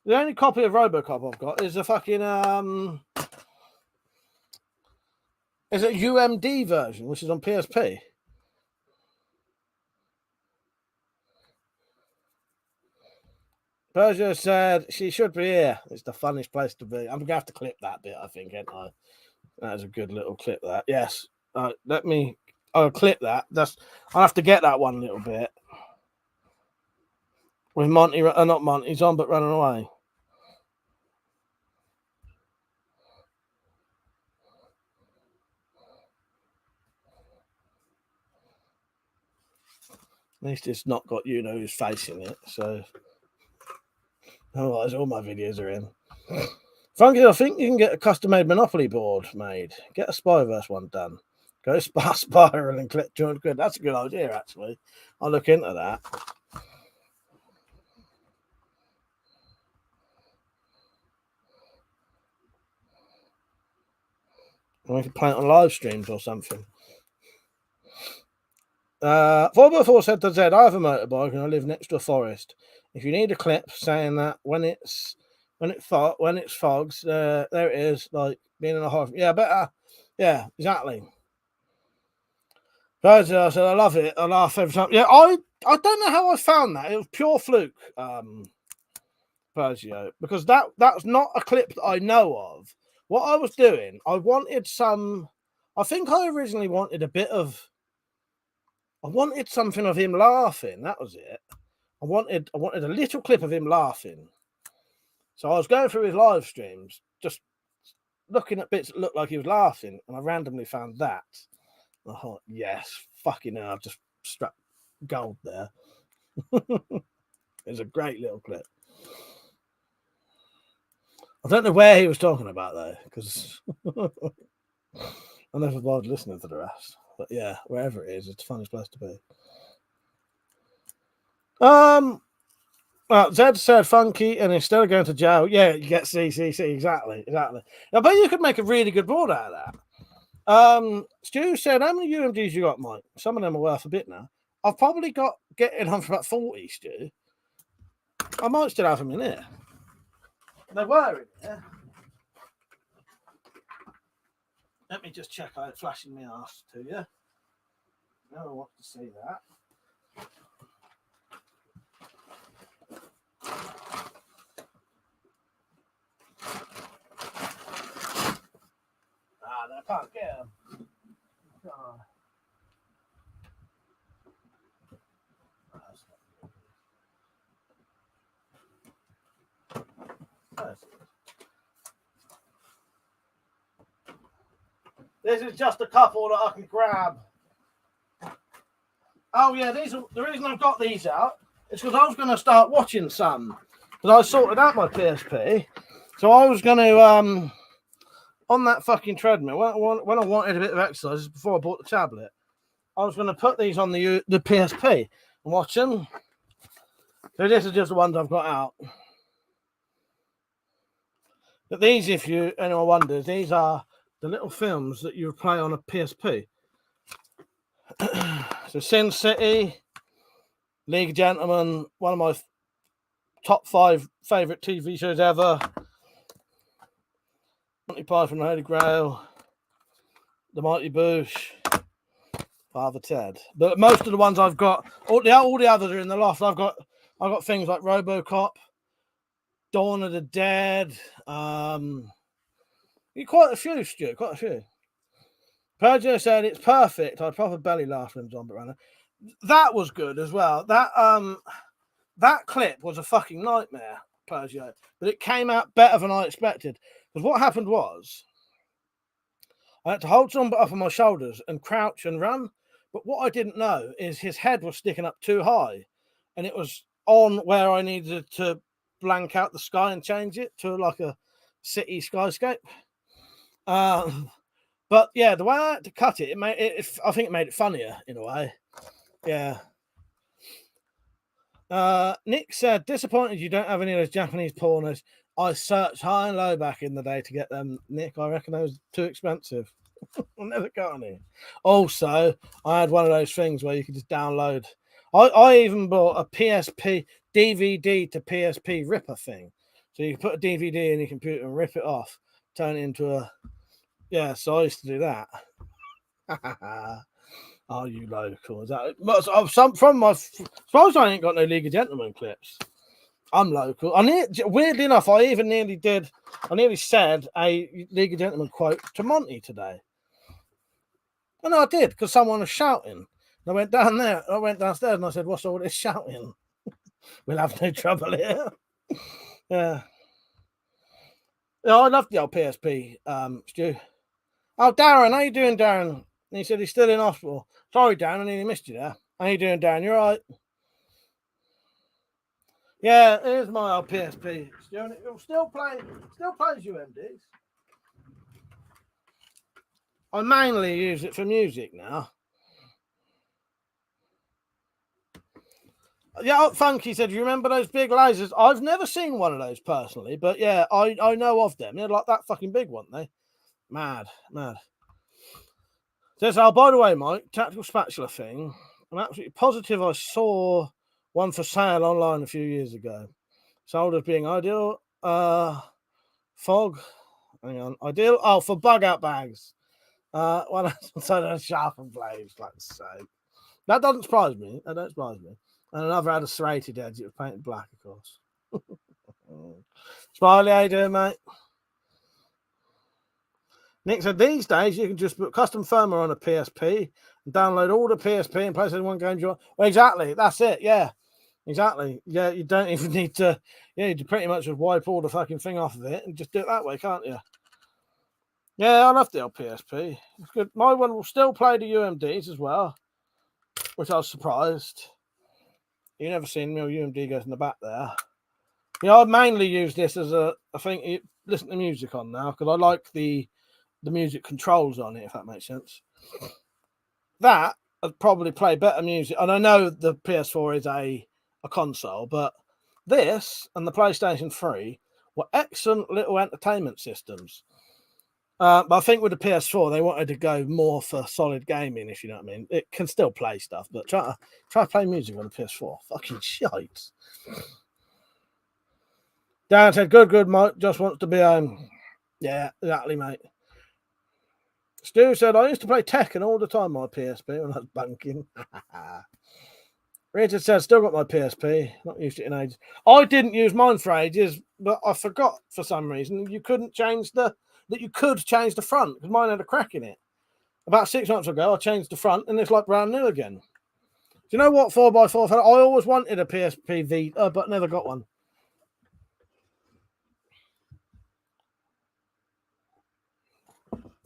The only copy of RoboCop I've got is a fucking is a UMD version, which is on PSP. Persia said she should be here. It's the funniest place to be. I'm gonna have to clip that bit, I think, ain't I? That is a good little clip. That, yes. I'll clip that. I'll have to get that one little bit with Monty. Not Monty. He's on but running away. At least it's not got you know who's facing it. So otherwise, all my videos are in. Funky, I think you can get a custom-made Monopoly board made. Get a Spyverse one done. Go Spiral and collect 200 quid. That's a good idea, actually. I'll look into that. We could play it on live streams or something. 4x4 said to Zed, I have a motorbike and I live next to a forest. If you need a clip saying that when it fogs, there it is, like being in a horror. Yeah, better. Yeah, exactly. Guys, I said I love it. I laugh every time. Yeah, I don't know how I found that. It was pure fluke, Pergio, because that's not a clip that I know of. What I was doing, I wanted some. I think I originally wanted I wanted something of him laughing. That was it. I wanted a little clip of him laughing. So I was going through his live streams, just looking at bits that looked like he was laughing, and I randomly found that. I thought, yes, fucking hell, I've just struck gold there. It's a great little clip. I don't know where he was talking about, though, because I never bothered listening to the rest. But yeah, wherever it is, it's the funnest place to be. Well, Zed said funky, and instead of going to jail, yeah, you get CCC. Exactly. I bet you could make a really good board out of that. Stu said, how many UMDs you got, Mike? Some of them are worth a bit now. I've probably got getting on for about 40, Stu. I might still have them in here. They were in there. Let me just check out flashing my ass to you. No one wants to see that. I can't get them. This is just a couple that I can grab. Oh yeah, these are the reason I've got these out is because I was going to start watching some. Because I sorted out my PSP, so I was going to on that fucking treadmill when I wanted a bit of exercise before I bought the tablet. I was going to put these on the PSP and watch them. So this is just the ones I've got out. But these, if anyone wonders, these are the little films that you play on a PSP. So Sin City, League of Gentlemen, one of my top 5 favourite TV shows ever. Monty Python and the Holy Grail, The Mighty Boosh, Father Ted. But most of the ones I've got, all the others are in the loft. I've got things like RoboCop, Dawn of the Dead. Quite a few, Stu. Quite a few. Perjo said it's perfect. I had proper belly laugh when John Barana. That was good as well. That clip was a fucking nightmare, Perjo. But it came out better than I expected. Because what happened was I had to hold somebody up on my shoulders and crouch and run. But what I didn't know is his head was sticking up too high. And it was on where I needed to blank out the sky and change it to like a city skyscape. But yeah, the way I had to cut it, I think it made it funnier in a way. Yeah. Nick said, disappointed you don't have any of those Japanese pornos. I searched high and low back in the day to get them, Nick. I reckon they was too expensive. I never got any. Also, I had one of those things where you could just download. I even bought a PSP DVD to PSP ripper thing. So you can put a DVD in your computer and rip it off, turn it into a... Yeah, so I used to do that. Are you local? Is that some from my? Suppose I ain't got no League of Gentlemen clips. I'm local. Weirdly enough, I nearly said a League of Gentlemen quote to Monty today. And I did because someone was shouting. I went down there. I went downstairs and I said, "What's all this shouting? We'll have no trouble here." Yeah. Yeah, I love the old PSP, Stu. Oh, Darren, how you doing, Darren? And he said he's still in hospital. Sorry, Darren, I nearly missed you there. How you doing, Darren? You all right? Yeah, here's my old PSP. It still plays UMDs. I mainly use it for music now. Yeah, Funky said, you remember those big lasers? I've never seen one of those personally, but yeah, I know of them. They're like that fucking big one, they. Mad. Says, by the way, Mike, tactical spatula thing. I'm absolutely positive I saw one for sale online a few years ago. Sold as being ideal. Fog. Hang on. Ideal. Oh, for bug out bags. One so they're sharpened blades, like so. That doesn't surprise me. And another had a serrated edge. It was painted black, of course. Smiley, how you doing, mate? Nick said, these days you can just put custom firmware on a PSP and download all the PSP and PlayStation 1 games you want. Well, exactly. That's it. Yeah. Exactly. Yeah, you don't even need to... Yeah, you pretty much just wipe all the fucking thing off of it and just do it that way, can't you? Yeah, I love the old PSP. It's good. My one will still play the UMDs as well, which I was surprised. You never seen me or UMD goes in the back there. Yeah, I mainly use this as a... I think listen to music on now because I like the music controls on it, if that makes sense. That I'd probably play better music. And I know the PS4 is a console, but this and the PlayStation 3 were excellent little entertainment systems. But I think with the PS4, they wanted to go more for solid gaming, if you know what I mean. It can still play stuff, but try to play music on the PS4. Fucking shite. Dan said, good, Mike. Just wants to be home. Yeah, exactly, mate. Stu said, I used to play Tekken all the time on my PSP when I was bunking. Richard said, still got my PSP. Not used it in ages. I didn't use mine for ages, but I forgot for some reason you could change the front because mine had a crack in it. About 6 months ago, I changed the front and it's like brand new again. Do you know what 4x4? I always wanted a PSP Vita, but never got one.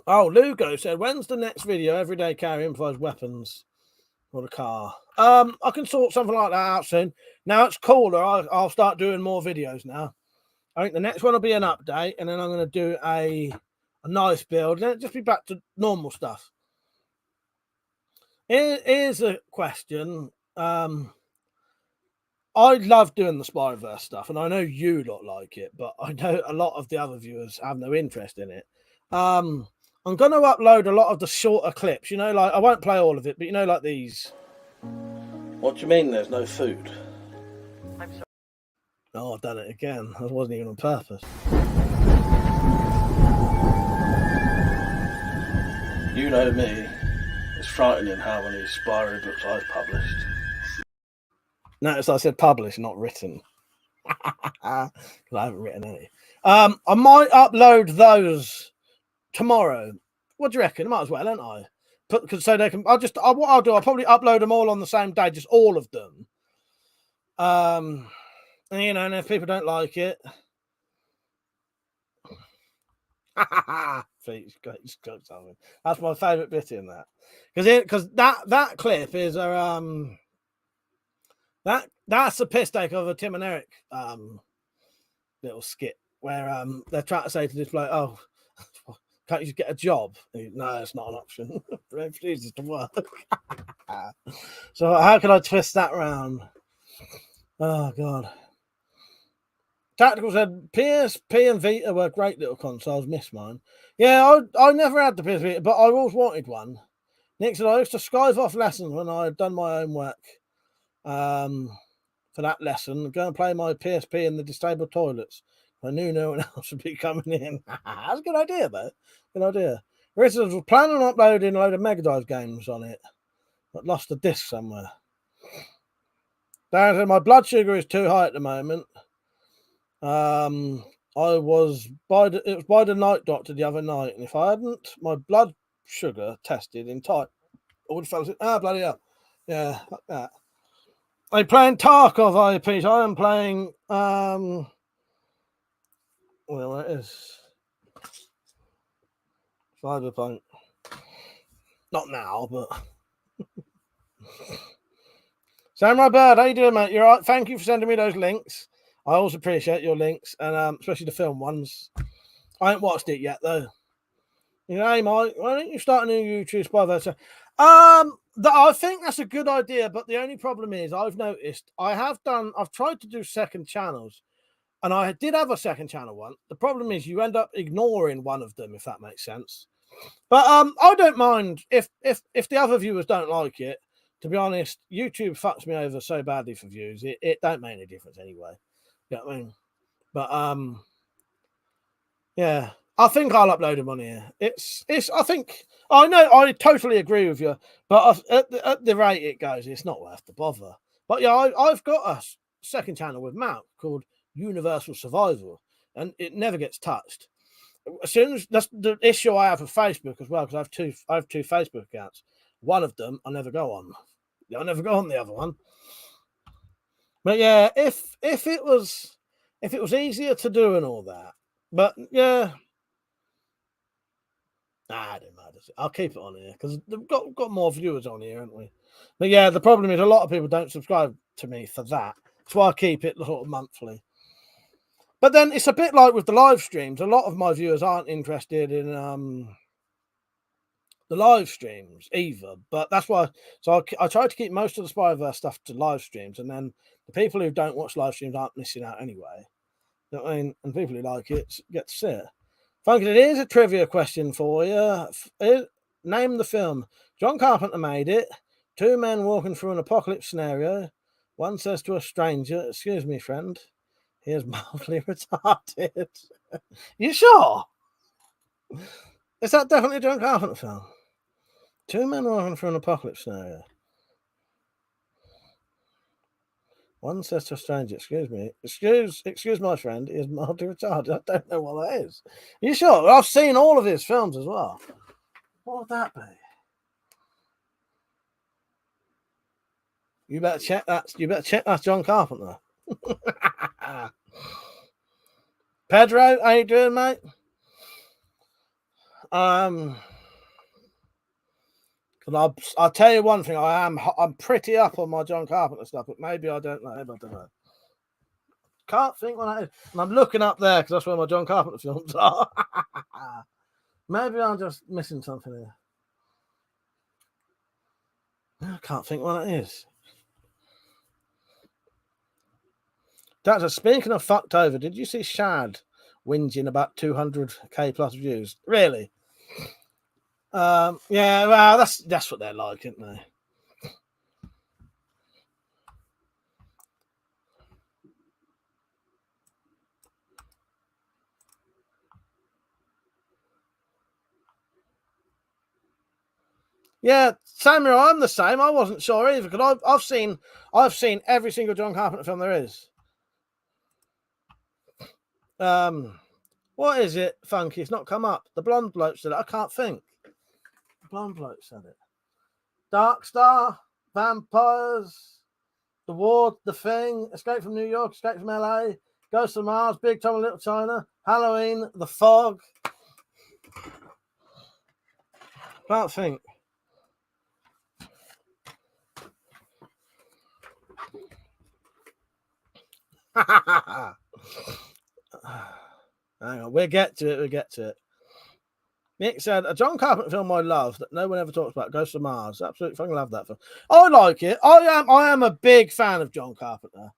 Oh, Lugo said, when's the next video? Everyday carry improvised weapons for the car. I can sort something like that out soon. Now it's cooler. I'll start doing more videos now. I think the next one will be an update, and then I'm going to do a nice build, and then it'll just be back to normal stuff. Here's a question. I love doing the Spyverse stuff, and I know you lot like it, but I know a lot of the other viewers have no interest in it. I'm going to upload a lot of the shorter clips. You know, like I won't play all of it, but you know, like these. What do you mean there's no food? I'm sorry. Oh, I've done it again. That wasn't even on purpose. You know me. It's frightening how many Spyro books I've published. Notice I said published, not written. I haven't written any. I might upload those tomorrow. What do you reckon? I might as well, don't I? So they can. What I'll do, I'll probably upload them all on the same day, just all of them. And, you know, and if people don't like it, that's my favourite bit in that, because that clip is that's a piss take of a Tim and Eric little skit where they're trying to say to this bloke, oh, can't you just get a job? No, it's not an option. Refuses to work. So how can I twist that round? Oh god. Tactical said PSP and Vita were great little consoles. Miss mine. Yeah, I never had the PS Vita, but I always wanted one. Nick said I used to skive off lessons when I had done my own work. For that lesson, go and play my PSP in the disabled toilets. I knew no one else would be coming in. That's a good idea, though. Good idea. Richard was planning on uploading a load of Mega Drive games on it, but lost the disc somewhere. Darren said my blood sugar is too high at the moment. It was by the night doctor the other night, and if I hadn't my blood sugar tested in time, I would have fell asleep. Bloody hell. Yeah, like that. I'm playing Tarkov, Pete. I am playing well, it is Cyberpunk. Not now, but Samurai Bird, how you doing, mate? You're right. Thank you for sending me those links. I always appreciate your links, and especially the film ones. I haven't watched it yet, though. You know, hey, Mike, why don't you start a new YouTube Spyverse? I think that's a good idea, but the only problem is I've noticed I've tried to do second channels, and I did have a second channel one. The problem is you end up ignoring one of them, if that makes sense. But I don't mind if the other viewers don't like it. To be honest, YouTube fucks me over so badly for views. It don't make any difference anyway. You know what I mean? But yeah, I think I'll upload them on here. I think I know I totally agree with you, but at the rate it goes, it's not worth the bother. But yeah, I've got a second channel with Matt called Universal Survival, and it never gets touched. As soon as that's the issue I have with Facebook as well, because I have two Facebook accounts. One of them I never go on. I never go on the other one. But yeah, if it was easier to do and all that, but yeah, I don't matter. I'll keep it on here because we've got more viewers on here, haven't we? But yeah, the problem is a lot of people don't subscribe to me for that. That's why I keep it sort of monthly. But then it's a bit like with the live streams. A lot of my viewers aren't interested in the live streams either. But that's why. So I try to keep most of the Spyverse stuff to live streams, and then the people who don't watch live streams aren't missing out anyway. You know what I mean? And people who like it get to see it. Funky, here's a trivia question for you. Name the film. John Carpenter made it. Two men walking through an apocalypse scenario. One says to a stranger, "Excuse me, friend. He is mildly retarded." You sure? Is that definitely a John Carpenter film? Two men walking through an apocalypse scenario. One says to a stranger, "Excuse me, excuse my friend, he is mildly retarded." I don't know what that is. Are you sure? I've seen all of his films as well. What would that be? You better check that. You better check that's John Carpenter. Pedro, how you doing, mate? I'll tell you one thing. I'm pretty up on my John Carpenter stuff, but maybe I don't know. Maybe I don't know. Can't think what that is. And I'm looking up there because that's where my John Carpenter films are. Maybe I'm just missing something here. I can't think what that is. That's speaking of fucked over. Did you see Shad whinging about 200k plus views? Really? Yeah. Well, that's what they're like, isn't they? Yeah, Samuel, I'm the same. I wasn't sure either because I've seen every single John Carpenter film there is. What is it, Funky? It's not come up. The blonde bloke said it. I can't think. The blonde bloke said it. Dark Star, Vampires, The Ward, The Thing, Escape from New York, Escape from LA, Ghost of Mars, Big Tom and Little China, Halloween, The Fog. Can't think. Hang on, we'll get to it. Nick said, a John Carpenter film I love that no one ever talks about, Ghost of Mars. Absolutely fucking love that film. I like it. I am a big fan of John Carpenter.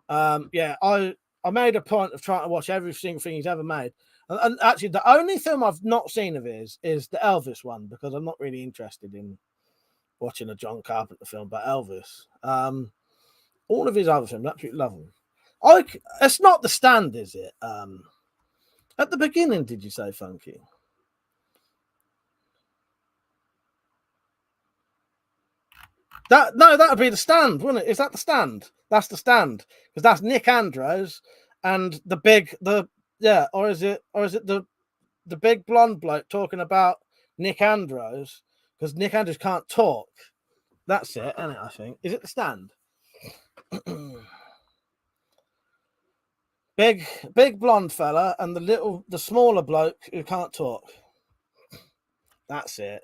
Yeah, I made a point of trying to watch every single thing he's ever made. And actually, the only film I've not seen of his is the Elvis one, because I'm not really interested in watching a John Carpenter film about Elvis. All of his other films, I absolutely love them. It's not The Stand, is it? At the beginning, did you say, Funky? That would be The Stand, wouldn't it? Is that The Stand? That's The Stand, because that's Nick Andrews and or is it the big blonde bloke talking about Nick Andrews, because Nick Andrews can't talk. That's it, isn't it? I think. Is it The Stand? Big blonde fella and the smaller bloke who can't talk. That's it.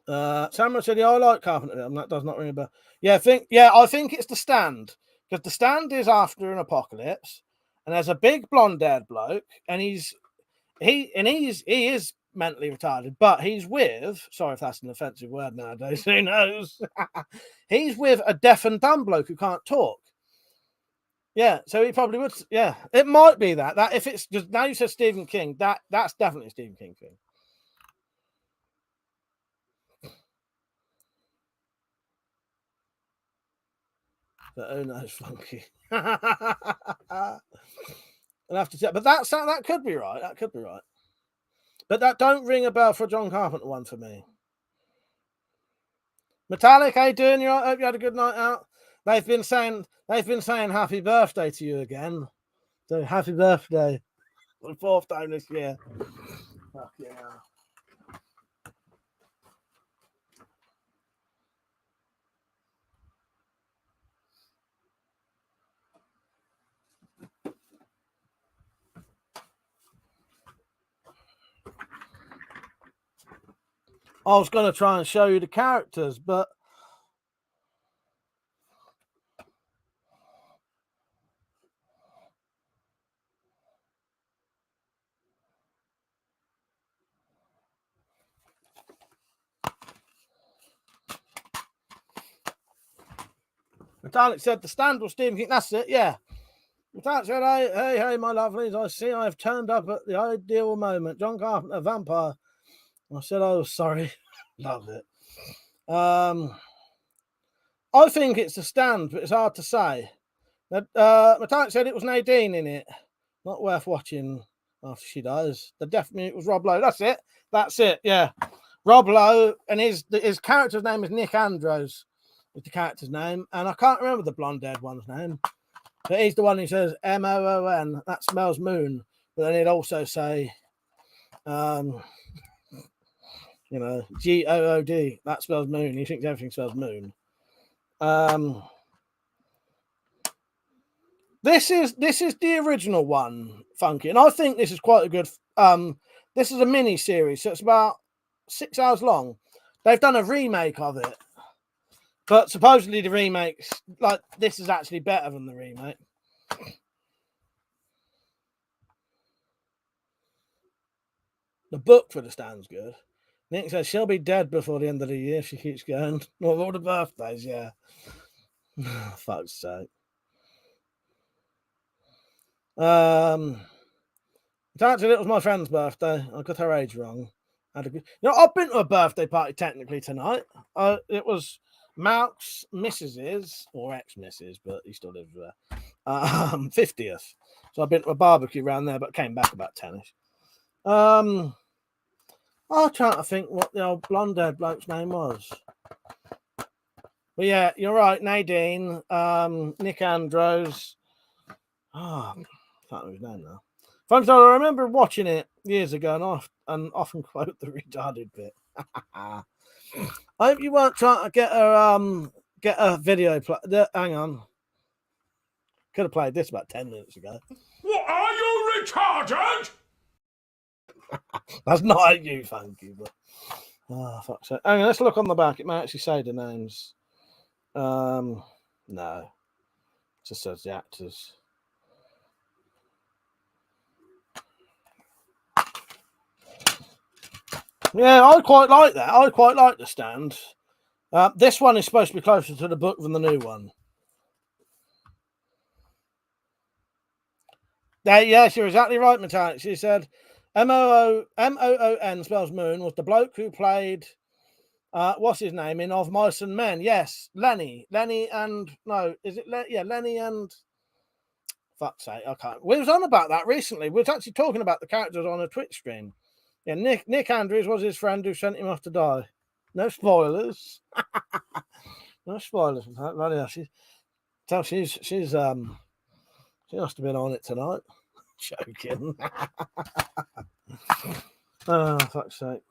Samuel said, "Yeah, I like Carpenter." And that does not ring a bell. I think it's The Stand, because The Stand is after an apocalypse, and there's a big blonde-haired bloke, and he is mentally retarded, but he's with, sorry if that's an offensive word nowadays, who knows? He's with a deaf and dumb bloke who can't talk. Yeah, so he probably would. Yeah, it might be that if it's just now you said Stephen King, that's definitely a Stephen King thing. But who knows, Funky? I'll have to check. But that could be right. That could be right. But that don't ring a bell for a John Carpenter one for me. Metallic, how you doing? You right? Hope you had a good night out. They've been saying happy birthday to you again. So happy birthday for the 4th time this year. Fuck yeah. I was going to try and show you the characters, but Metallic said The Stand was Stephen King. That's it, yeah. Metallic said, hey, my lovelies, I see I've turned up at the ideal moment. John Carpenter, Vampire. I said, oh, sorry. Love it. I think it's The Stand, but it's hard to say. Metallic said it was Nadine in it. Not worth watching after she dies. It was Rob Lowe. That's it. Yeah. Rob Lowe, and his character's name is Nick Andrews. Is the character's name, and I can't remember the blonde-haired one's name. But he's the one who says MOON. That smells moon. But then he'd also say, GOOD. That spells moon. He thinks everything spells moon. This is the original one, Funky, and I think this is quite a good. This is a mini series, so it's about 6 hours long. They've done a remake of it, but supposedly the remakes, like this, is actually better than the remake. The book for the Stand's good. Nick says she'll be dead before the end of the year if she keeps going. Well, all the birthdays, yeah. Fuck's sake. Actually, it was my friend's birthday. I got her age wrong. I've been to a birthday party technically tonight. It was Malk's missus's, or ex-missus, but he still lives there. 50th. So I've been to a barbecue around there, but came back about 10ish. I'm trying to think what the old blonde-haired bloke's name was. But yeah, you're right, Nadine, Nick Andrews. I can't remember his name now. Folks, I remember watching it years ago and often quote the retarded bit. I hope you weren't trying to get a video hang on. Could have played this about 10 minutes ago. What, are you retarded? That's not you, Funky, but fuck's sake. Hang on, let's look on the back. It may actually say the names. No. It just says the actors. Yeah, I quite like that. I quite like The Stand. This one is supposed to be closer to the book than the new one. Yes, you're exactly right, Metallic. She said Moon spells moon was the bloke who played what's his name in Of Mice and Men. Yes, Lenny and Lenny and fuck's sake, I can't. We was on about that recently. We was actually talking about the characters on a Twitch stream. Yeah, Nick Andrews was his friend who sent him off to die. No spoilers. No spoilers. She must have been on it tonight. Joking. Oh, fuck's sake.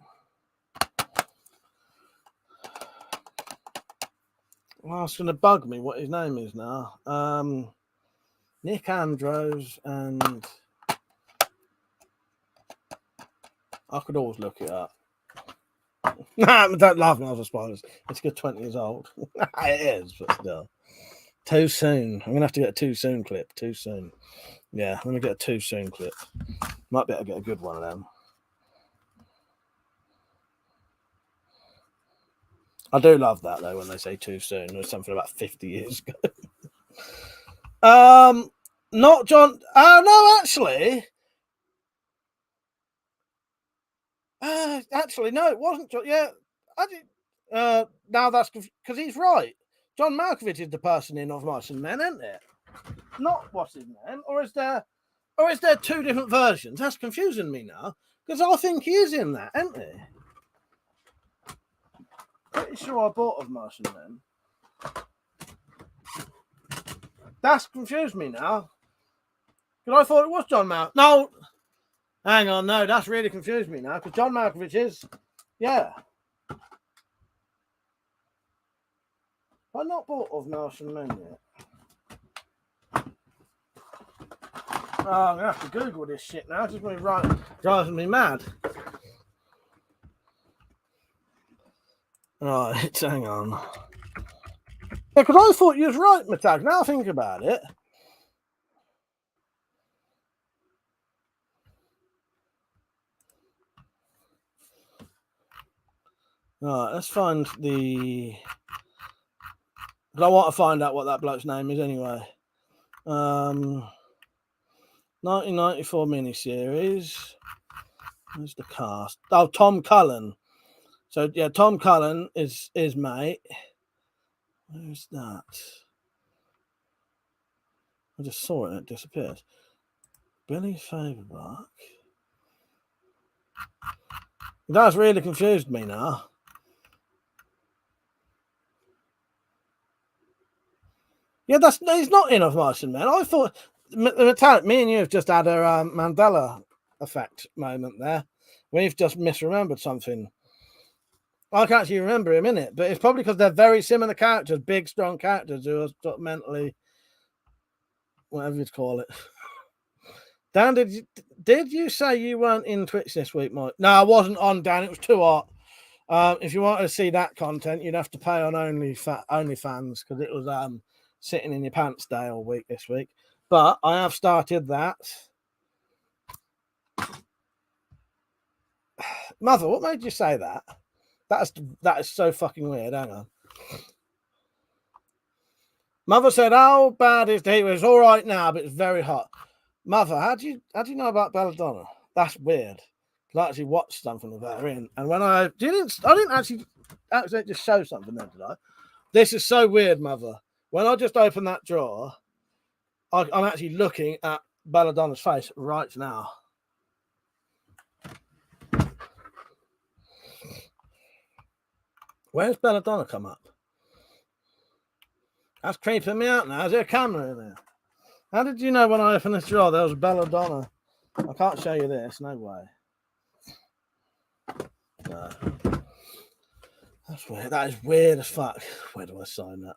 Well, it's going to bug me what his name is now. Nick Andrews, and I could always look it up. Nah, don't laugh when I was spoilers. It's a good 20 years old. It is, but still. Too soon. I'm going to have to get a too soon clip. Too soon. Yeah, let me get a too soon clip. Might be able to get a good one of them. I do love that, though, when they say too soon. There's something about 50 years ago. Not John. No, actually. Actually, no, it wasn't John. Yeah, I did. Now that's because he's right. John Malkovich is the person in Of Mice and Men, isn't it? Not what's his name, or is there two different versions? That's confusing me now because I think he is in that, isn't he? Pretty sure I bought Of Mice and Men. That's confused me now because I thought it was John Malkovich. No, hang on, no, that's really confused me now because John Malkovich is, yeah. I've not bought Of Mice and Men yet. Oh, I'm going to have to Google this shit now. It's just going to be driving me mad. Right, hang on. Yeah, because I thought you was right, Matag. Now I think about it. Right, let's find the... But I want to find out what that bloke's name is anyway. 1994 miniseries. Where's the cast? Oh, Tom Cullen. So yeah, Tom Cullen is mate. Where's that? I just saw it and it disappeared. Billy Faberbach. That's really confused me now. Yeah, he's not in Of Mice and Men. I thought me and you have just had a Mandela effect moment there. We've just misremembered something. I can't actually remember him in it, but it's probably because they're very similar characters, big, strong characters who are sort of mentally. whatever you'd call it. Dan, did you say you weren't in Twitch this week, Mike? No, I wasn't on, Dan. It was too hot. If you wanted to see that content, you'd have to pay on OnlyFans because it was sitting in your pants day all week this week. But I have started that. Mother, what made you say that? That is so fucking weird. Hang on. Mother said, "How bad is the heat? It's all right now, but it's very hot." Mother, how do you know about Belladonna? That's weird. I actually watched something of her in, and when I didn't actually just show something then, did I? This is so weird, Mother. When I just opened that drawer, I'm actually looking at Belladonna's face right now. Where's Belladonna come up? That's creeping me out now. Is there a camera in there? How did you know when I opened this drawer there was Belladonna? I can't show you this. No way. No. That's weird. That is weird as fuck. Where do I sign that?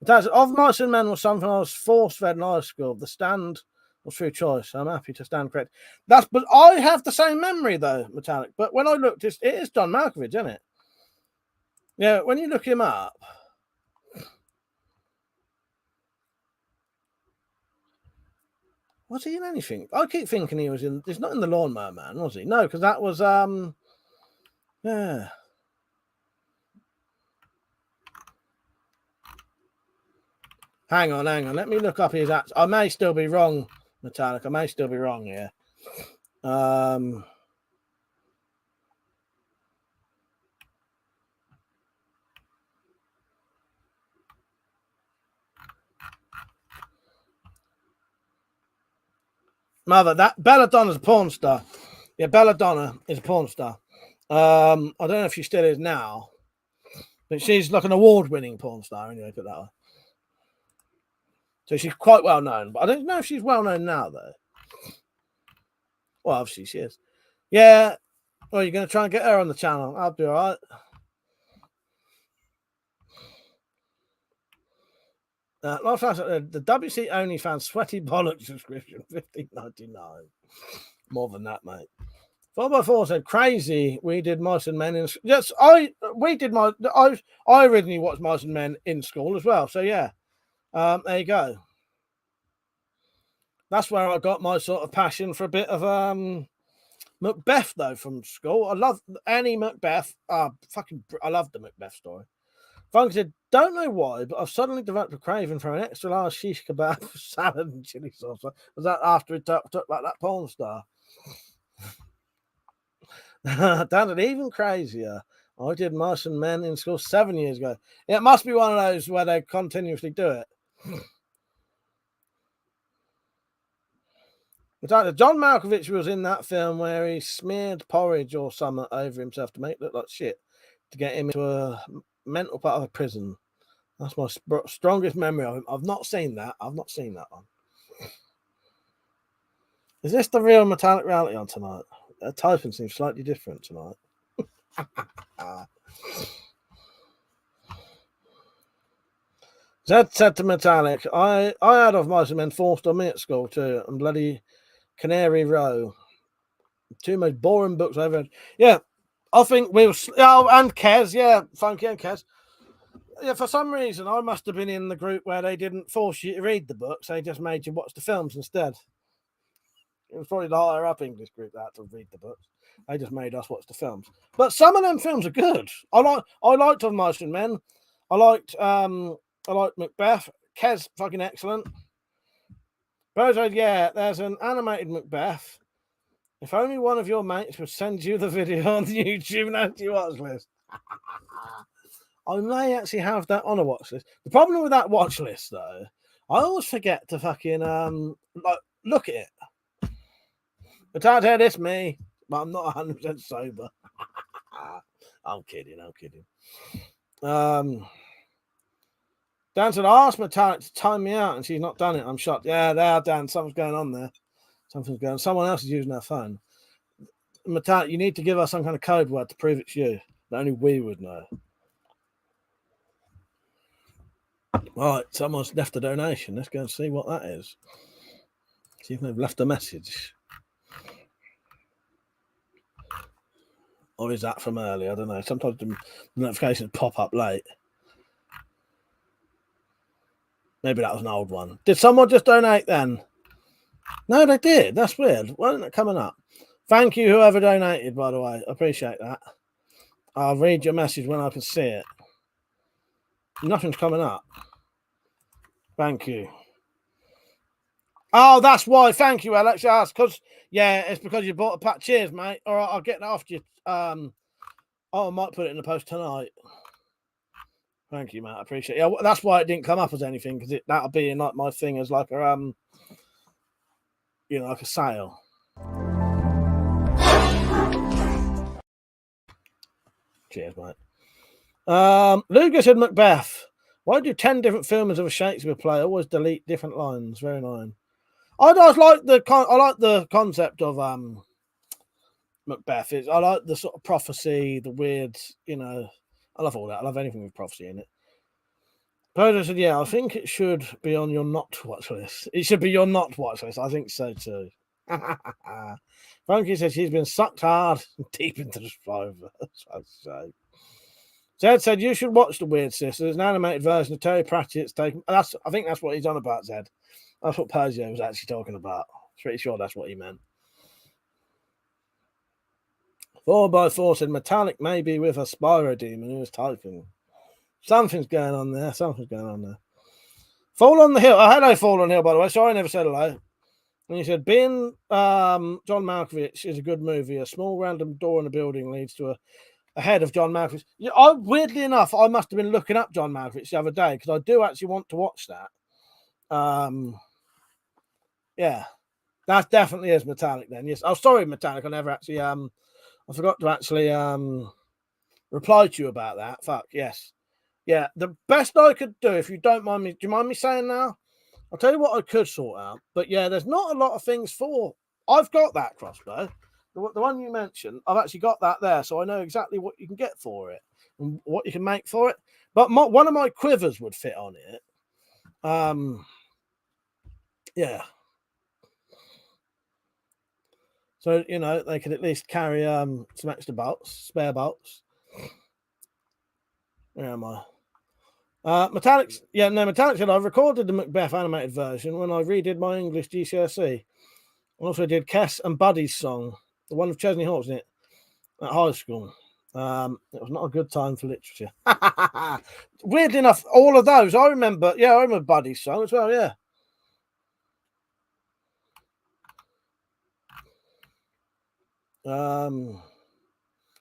That's Of Mice and Men was something I was force-fed in high school. The stand was through choice. I'm happy to stand correct. But I have the same memory though, Metallic. But when I looked, it is John Malkovich, isn't it? Yeah, when you look him up. Was he in anything? I keep thinking he was in. He's not in The Lawnmower Man, was he? No, because that was yeah. Hang on. Let me look up his acts. I may still be wrong, Metallic. I may still be wrong here. Mother, that Belladonna's a porn star. Yeah, Belladonna is a porn star. I don't know if she still is now, but she's like an award-winning porn star anyway, put that way. So she's quite well known, but I don't know if she's well known now though. Well, obviously she is. Yeah. Well, you're going to try and get her on the channel. I'll be all right. The WC OnlyFans Sweaty Bollocks subscription, $15.99. More than that, mate. 4x4 said, "Crazy. We did Mice and Men in school." Yes, I originally watched Mice and Men in school as well. So yeah, there you go. That's where I got my sort of passion for a bit of Macbeth though from school. I love Annie Macbeth. I love the Macbeth story. Funk said, "Don't know why, but I've suddenly developed a craving for an extra large shish kebab, salad, and chili sauce." Was that after he talked about that porn star? Done it even crazier. I did Mice and Men in school 7 years ago. Yeah, it must be one of those where they continuously do it. John Malkovich was in that film where he smeared porridge or something over himself to make it look like shit to get him into a mental part of a prison. That's my strongest memory of him. I've not seen that. I've not seen that one. Is this the real Metallic reality on tonight? Typing seems slightly different tonight. Zed said to Metallic, I had Of Mice and Men forced on me at school too, and bloody Canary Row. Two most boring books I've ever. Yeah, I think we were. Oh, and Kez, yeah, Funky and Kez. Yeah, for some reason, I must have been in the group where they didn't force you to read the books; they just made you watch the films instead. It was probably the higher up English group that had to read the books. They just made us watch the films. But some of them films are good. I liked Of Mice and Men. I liked Macbeth. Kez, fucking excellent. Bozo, yeah, there's an animated Macbeth. If only one of your mates would send you the video on the YouTube and add to your watch list. I may actually have that on a watch list. The problem with that watch list, though, I always forget to fucking look at it. But out here, it's me, but I'm not 100% sober. I'm kidding. Dan said, "I asked Metallic to time me out and she's not done it. I'm shocked." Yeah, there, Dan. Something's going on there. Someone else is using their phone. Metallic, you need to give us some kind of code word to prove it's you. That only we would know. Right, someone's left a donation. Let's go and see what that is. See if they've left a message. Or is that from earlier? I don't know. Sometimes the notifications pop up late. Maybe that was an old one. Did someone just donate then? No, they did. That's weird. Why isn't it coming up? Thank you, whoever donated, by the way. I appreciate that. I'll read your message when I can see it. Nothing's coming up. Thank you. Oh, that's why. Thank you, Alex. Yes, because it's because you bought a pack. Cheers, mate. All right, I'll get that off to you. I might put it in the post tonight. Thank you, mate. I appreciate it. Yeah, that's why it didn't come up as anything, because that'll be in like my thing as like a like a sale. Cheers, mate. Lucas said Macbeth. Why do 10 different films of a Shakespeare play always delete different lines? Very annoying. I like the concept of Macbeth. I like the sort of prophecy, the weird, I love all that. I love anything with prophecy in it. Pedro said, yeah, I think it should be on your not watch list. It should be your not watch list. I think so too. Frankie says she's been sucked hard and deep into the Spider-Verse. Zed said you should watch The Weird Sisters, an animated version of Terry Pratchett's taken. I think that's what he's on about, Zed. That's what Persia was actually talking about. I'm pretty sure that's what he meant. 4x4 said Metallic may be with a Spyro demon who was typing. Something's going on there. Fall on the Hill. Oh, hello, Fall on the Hill, by the way. Sorry I never said hello. And he said, being John Malkovich is a good movie. A small random door in a building leads to a head of John Malkovich. Yeah, weirdly enough, I must have been looking up John Malkovich the other day because I do actually want to watch that. Yeah, that definitely is Metallic then. Yes. Oh, sorry, Metallic. I never actually I forgot to actually reply to you about that. Fuck, yes. Yeah, the best I could do, if you don't mind me, do you mind me saying now? I'll tell you what I could sort out. But yeah, there's not a lot of things for. I've got that crossbow. The one you mentioned, I've actually got that there, so I know exactly what you can get for it and what you can make for it. But one of my quivers would fit on it. Yeah. So, they could at least carry some extra spare bolts. Where am I? Metallic said, I recorded the Macbeth animated version when I redid my English GCSE. I also did Kess and Buddy's song, the one with Chesney Hawkes in it, at high school. It was not a good time for literature. Weirdly enough, all of those, I remember Buddy's song as well, yeah.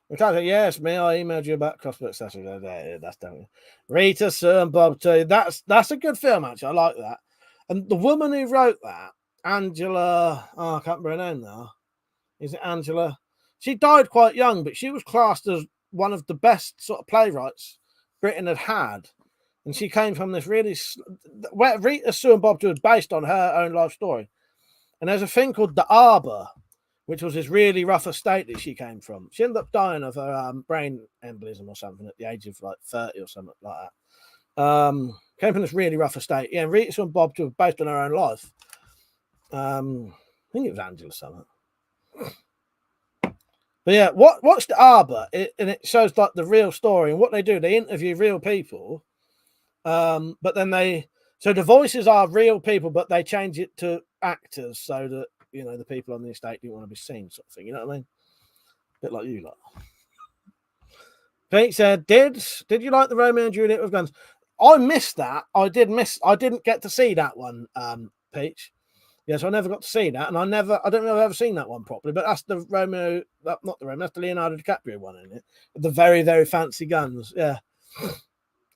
Metallic, yes, me. I emailed you about Crossbow Saturday. That's definitely Rita, Sir, and Bob too. That's a good film, actually. I like that. And the woman who wrote that, Angela, I can't remember her name now. Is it Angela? She died quite young, but she was classed as one of the best sort of playwrights Britain had. And she came from this really. Rita, Sue, and Bob too was based on her own life story. And there's a thing called the Arbor, which was this really rough estate that she came from. She ended up dying of her brain embolism or something at the age of like 30 or something like that. Came from this really rough estate. Yeah, Rita and Bob were based on her own life. I think it was Angela something. But yeah, watch the Arbor, and it shows like the real story. And what they do, they interview real people. But then the voices are real people, but they change it to actors so that the people on the estate didn't want to be seen, sort of thing. You know what I mean? A bit like you lot. Pete said, "Did you like the Romeo and Juliet with guns?" I missed that. I didn't get to see that one, Peach. Yes, I never got to see that, and I don't know if I've ever seen that one properly. But that's the Romeo, not the Romeo. That's the Leonardo DiCaprio one in it. The very, very fancy guns. Yeah.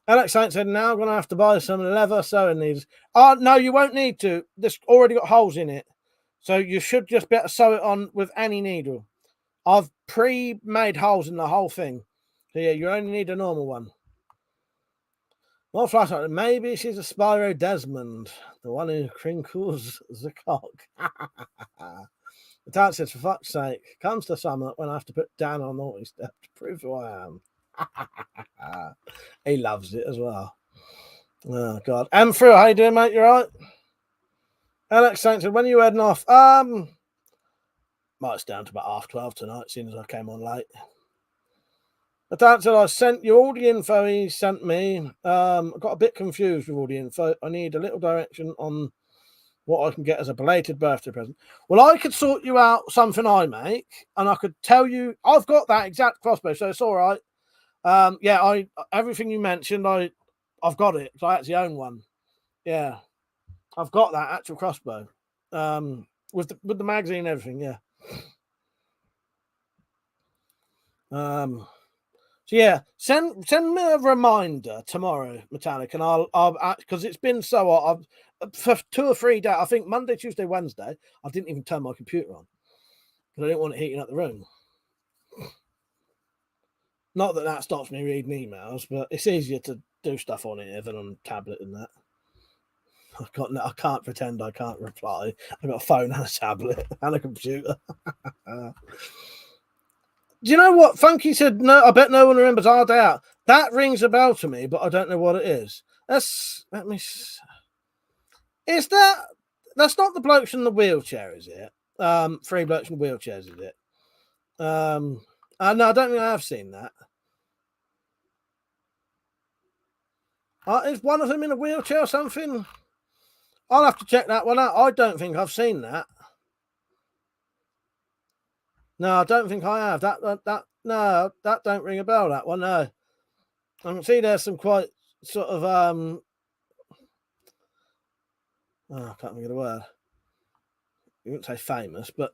Alex Saint said, "Now I'm going to have to buy some leather sewing needles." Oh no, you won't need to. This already got holes in it. So you should just be able to sew it on with any needle. I've pre-made holes in the whole thing. So yeah, you only need a normal one. More flashlight. Maybe she's a Spyro Desmond, the one who crinkles the cock. The dad says, for fuck's sake, comes to summer when I have to put down on naughty step to prove who I am. He loves it as well. Oh God. Through, how you doing, mate? You right? Alex Sanchez, when are you heading off? Might down to about 12:30 tonight, seeing as I came on late. But that's it. I sent you all the info he sent me. I got a bit confused with all the info. I need a little direction on what I can get as a belated birthday present. Well, I could sort you out something I make, and I could tell you I've got that exact crossbow, so it's all right. Yeah, everything you mentioned, I've got it. So I actually own one. Yeah, I've got that actual crossbow. With the magazine and everything. Yeah. So yeah, send me a reminder tomorrow, Metallic, and I'll because it's been so hot. For 2 or 3 days, I think Monday, Tuesday, Wednesday, I didn't even turn my computer on because I didn't want it heating up the room. Not that stops me reading emails, but it's easier to do stuff on it than on tablet and that. I can't pretend I can't reply. I've got a phone and a tablet and a computer. Do you know what? Funky said, no, I bet no one remembers Our Day Out. That rings a bell to me, but I don't know what it is. That's not the blokes in the wheelchair, is it? 3 blokes in wheelchairs, is it? No, I don't think I have seen that. Is one of them in a wheelchair or something? I'll have to check that one out. I don't think I've seen that. No, I don't think I have. No, that don't ring a bell, that one, no. I can see there's some quite sort of I can't think of the word. You wouldn't say famous, but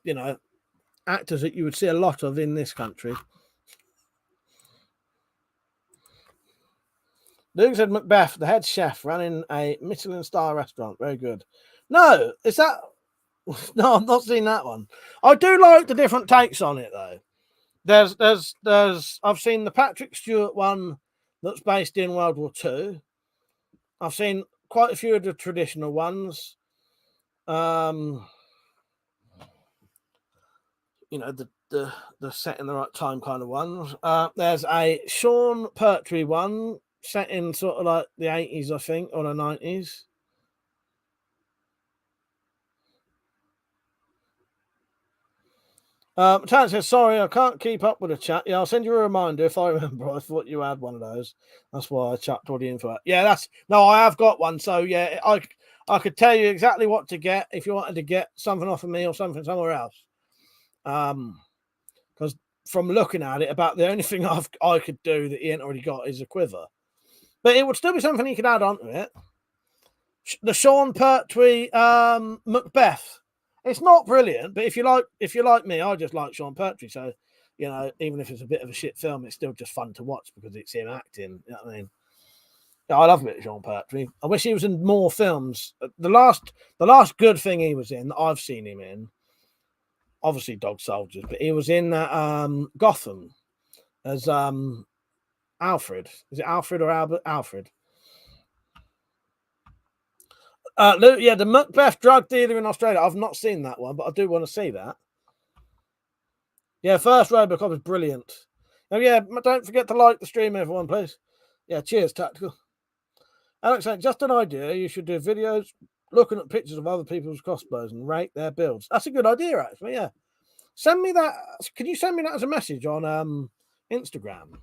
actors that you would see a lot of in this country. Luke said Macbeth, the head chef, running a Michelin star restaurant. Very good. No, is that? No, I've not seen that one. I do like the different takes on it though. There's I've seen the Patrick Stewart one that's based in World War II. I've seen quite a few of the traditional ones. The set in the right time kind of ones. There's a Sean Pertwee one set in sort of like the 80s, I think, or the 90s. Tan says, sorry, I can't keep up with the chat. Yeah, I'll send you a reminder if I remember. I thought you had one of those. That's why I chucked all the info out. Yeah, I have got one. So yeah, I could tell you exactly what to get if you wanted to get something off of me or something somewhere else. Because from looking at it, about the only thing I could do that he ain't already got is a quiver. But it would still be something he could add onto it. The Sean Pertwee Macbeth. It's not brilliant, but if you like me, I just like Sean Pertwee. So, even if it's a bit of a shit film, it's still just fun to watch because it's him acting. You know what I mean? Yeah, I love a bit of Sean Pertwee. I wish he was in more films. The last good thing he was in that I've seen him in, obviously Dog Soldiers, but he was in Gotham as Alfred. Is it Alfred or Albert? Alfred. Luke, yeah, the Macbeth drug dealer in Australia. I've not seen that one, but I do want to see that. Yeah, first Robocop is brilliant. Oh yeah, don't forget to like the stream, everyone, please. Yeah, cheers, Tactical. Alex, just an idea. You should do videos looking at pictures of other people's crossbows and rate their builds. That's a good idea, actually. Yeah, send me that. Can you send me that as a message on Instagram?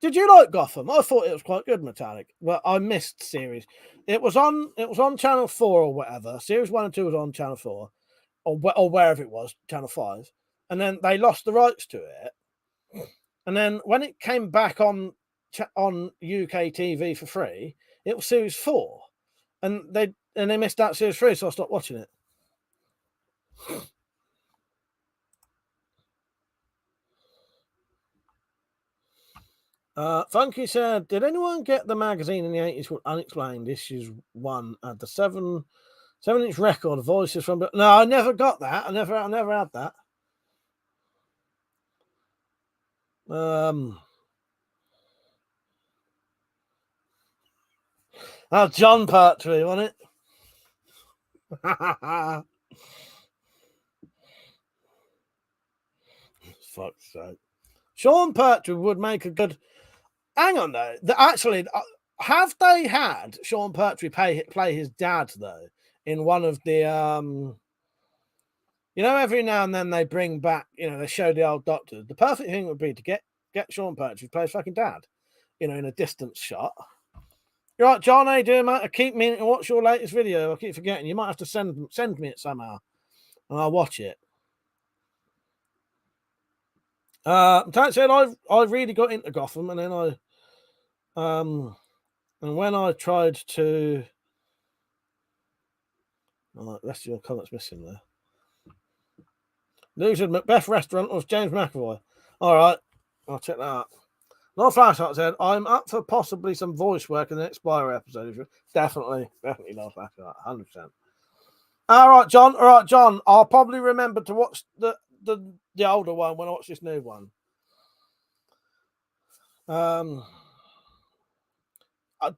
Did you like Gotham? I thought it was quite good, Metallic. Well, I missed series. It was on Channel 4 or whatever. Series 1 and 2 was on Channel 4 or wherever it was, Channel 5. And then they lost the rights to it. And then when it came back on UK TV for free, it was Series 4. And they missed out Series 3, so I stopped watching it. Funky said, did anyone get the magazine in the 80s called Unexplained Issues 1 at the 7-inch record voices from? No, I never got that. I never had that. John Pertwee, wasn't it? Fuck's sake. Sean Pertwee would make a good Hang on though. Actually, have they had Sean Pertwee play his dad though in one of the you know, every now and then they bring back, you know, they show the old Doctor. The perfect thing would be to get Sean Pertwee to play his fucking dad, you know, in a distance shot. You're right, John, how you doing, mate? I keep meaning to watch your latest video. I keep forgetting. You might have to send me it somehow, and I'll watch it. Tat said I really got into Gotham, and then and when I tried to, the rest of your comments missing there. News at Macbeth Restaurant was James McAvoy. All right, I'll check that out. Lord Flashheart said, I'm up for possibly some voice work in the next Spyro episode. Definitely, Lord Flashheart, 100%. All right, John. I'll probably remember to watch the older one when I watch this new one. I'll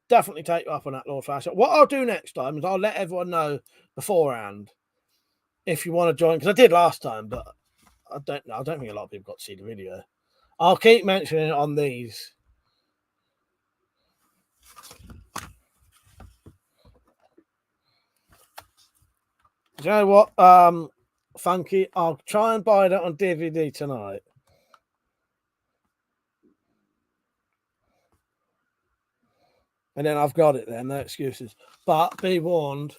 definitely take you up on that, Lord Flashheart. What I'll do next time is I'll let everyone know beforehand if you want to join, because I did last time, but I don't know. I don't think a lot of people got to see the video. I'll keep mentioning it on these. Do you know what, Funky? I'll try and buy that on DVD tonight. And then I've got it then, no excuses. But be warned,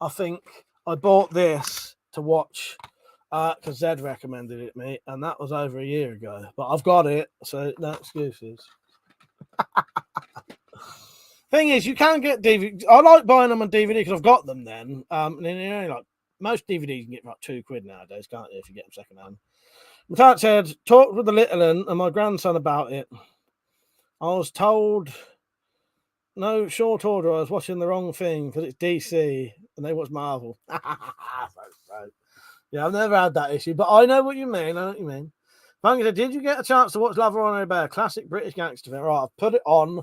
I think I bought this to watch because Zed recommended it me, and that was over a year ago. But I've got it, so no excuses. Thing is, you can get DVD. I like buying them on DVD because I've got them then. And then, you know, like most DVDs you can get for like £2 nowadays, can't you, if you get them second hand. Matat said, talked with the little one and my grandson about it. I was told no short order. I was watching the wrong thing because it's DC and they watch Marvel. Yeah, I've never had that issue, but I know what you mean. I know what you mean. Funky said, did you get a chance to watch Love or Honor Bear? Classic British gangster film. Right, I've put it on.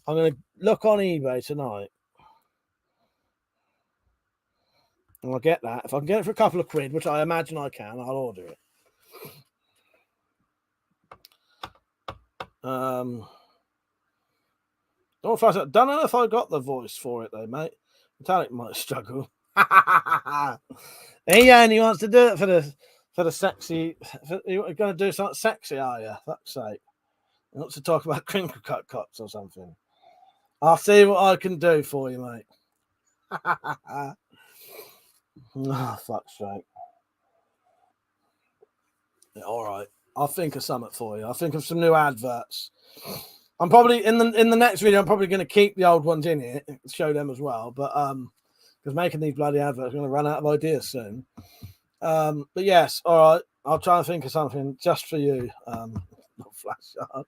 I'm going to look on eBay tonight. And I'll get that. If I can get it for a couple of quid, which I imagine I can, I'll order it. Don't know if I got the voice for it though, mate. Metallic might struggle. He only wants to do it for the sexy. You're going to do something sexy, are you? Fuck's sake. He wants to talk about crinkle cut cops or something. I'll see what I can do for you, mate. Oh, fuck's sake. Yeah, all right. I'll think of something for you. I'll think of some new adverts. I'm probably in the next video. I'm probably going to keep the old ones in here, show them as well. But because making these bloody adverts, I'm going to run out of ideas soon. But yes, all right. I'll try and think of something just for you. Not flash shot.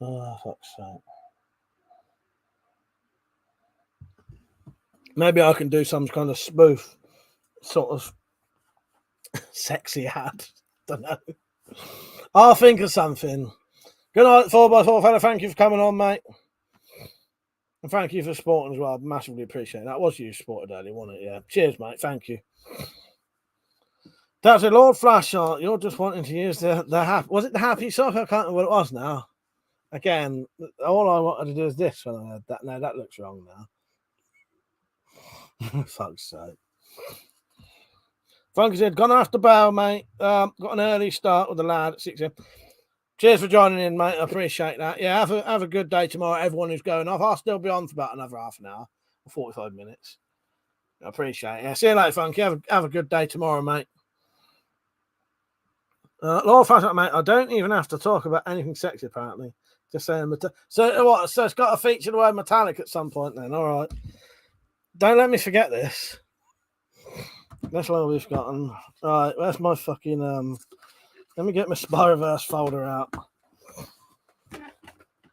Oh, fuck's sake. Maybe I can do some kind of spoof, sort of sexy ad. Don't know. I'll think of something. Good night, 4x4 fella. Thank you for coming on, mate. And thank you for supporting as well. Massively appreciate it. That was you supported earlier, wasn't it? Yeah. Cheers, mate. Thank you. That's it, Lord Flashheart. You're just wanting to use the happy. Was it the happy sock? I can't remember what it was now. Again, all I wanted to do is this when I heard that. No, that looks wrong now. Fuck's sake. Funky said, gonna have to bow, mate. Got an early start with the lad at 6 a.m. Cheers for joining in, mate. I appreciate that. Yeah, have a good day tomorrow, everyone who's going off. I'll still be on for about another half an hour or 45 minutes. I appreciate it. Yeah, see you later, Funky. Have a good day tomorrow, mate. Lord Fashion, mate, I don't even have to talk about anything sexy, apparently. Just saying. So what? So it's got to feature the word metallic at some point then. All right. Don't let me forget this. That's what we've gotten. All right, where's my fucking... Let me get my Spyroverse folder out.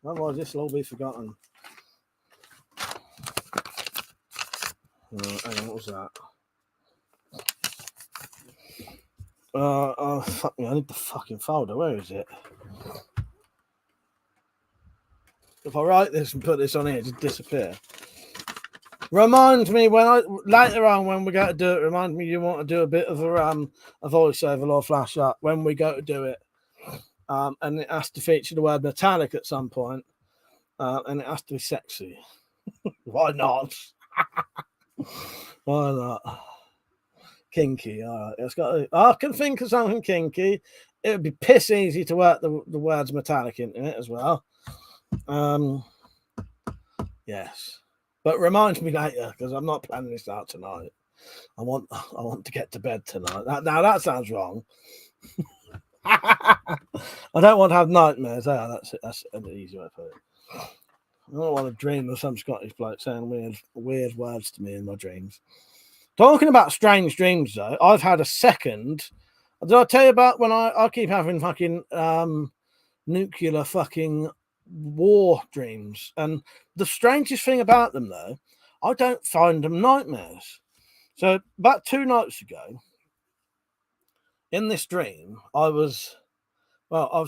Otherwise, this will all be forgotten. Hang on, what was that? Oh, fuck me, I need the fucking folder. Where is it? If I write this and put this on here, it just disappear. Remind me later on when we go to do it. Remind me you want to do a bit of a voiceover or flash up when we go to do it. and it has to feature the word metallic at some point, and it has to be sexy. Why not? Why not? Kinky. All right. It's got. I can think of something kinky. It would be piss easy to work the words metallic into it as well. Yes, but remind me later because I'm not planning this out tonight. I want to get to bed tonight. Now that sounds wrong. I don't want to have nightmares. That's an easy way to put it. I don't want to dream of some Scottish bloke saying weird words to me in my dreams. Talking about strange dreams, though, I've had a second. Did I tell you about when I keep having fucking nuclear fucking war dreams? And the strangest thing about them, though, I don't find them nightmares. So about 2 nights ago, in this dream, I think I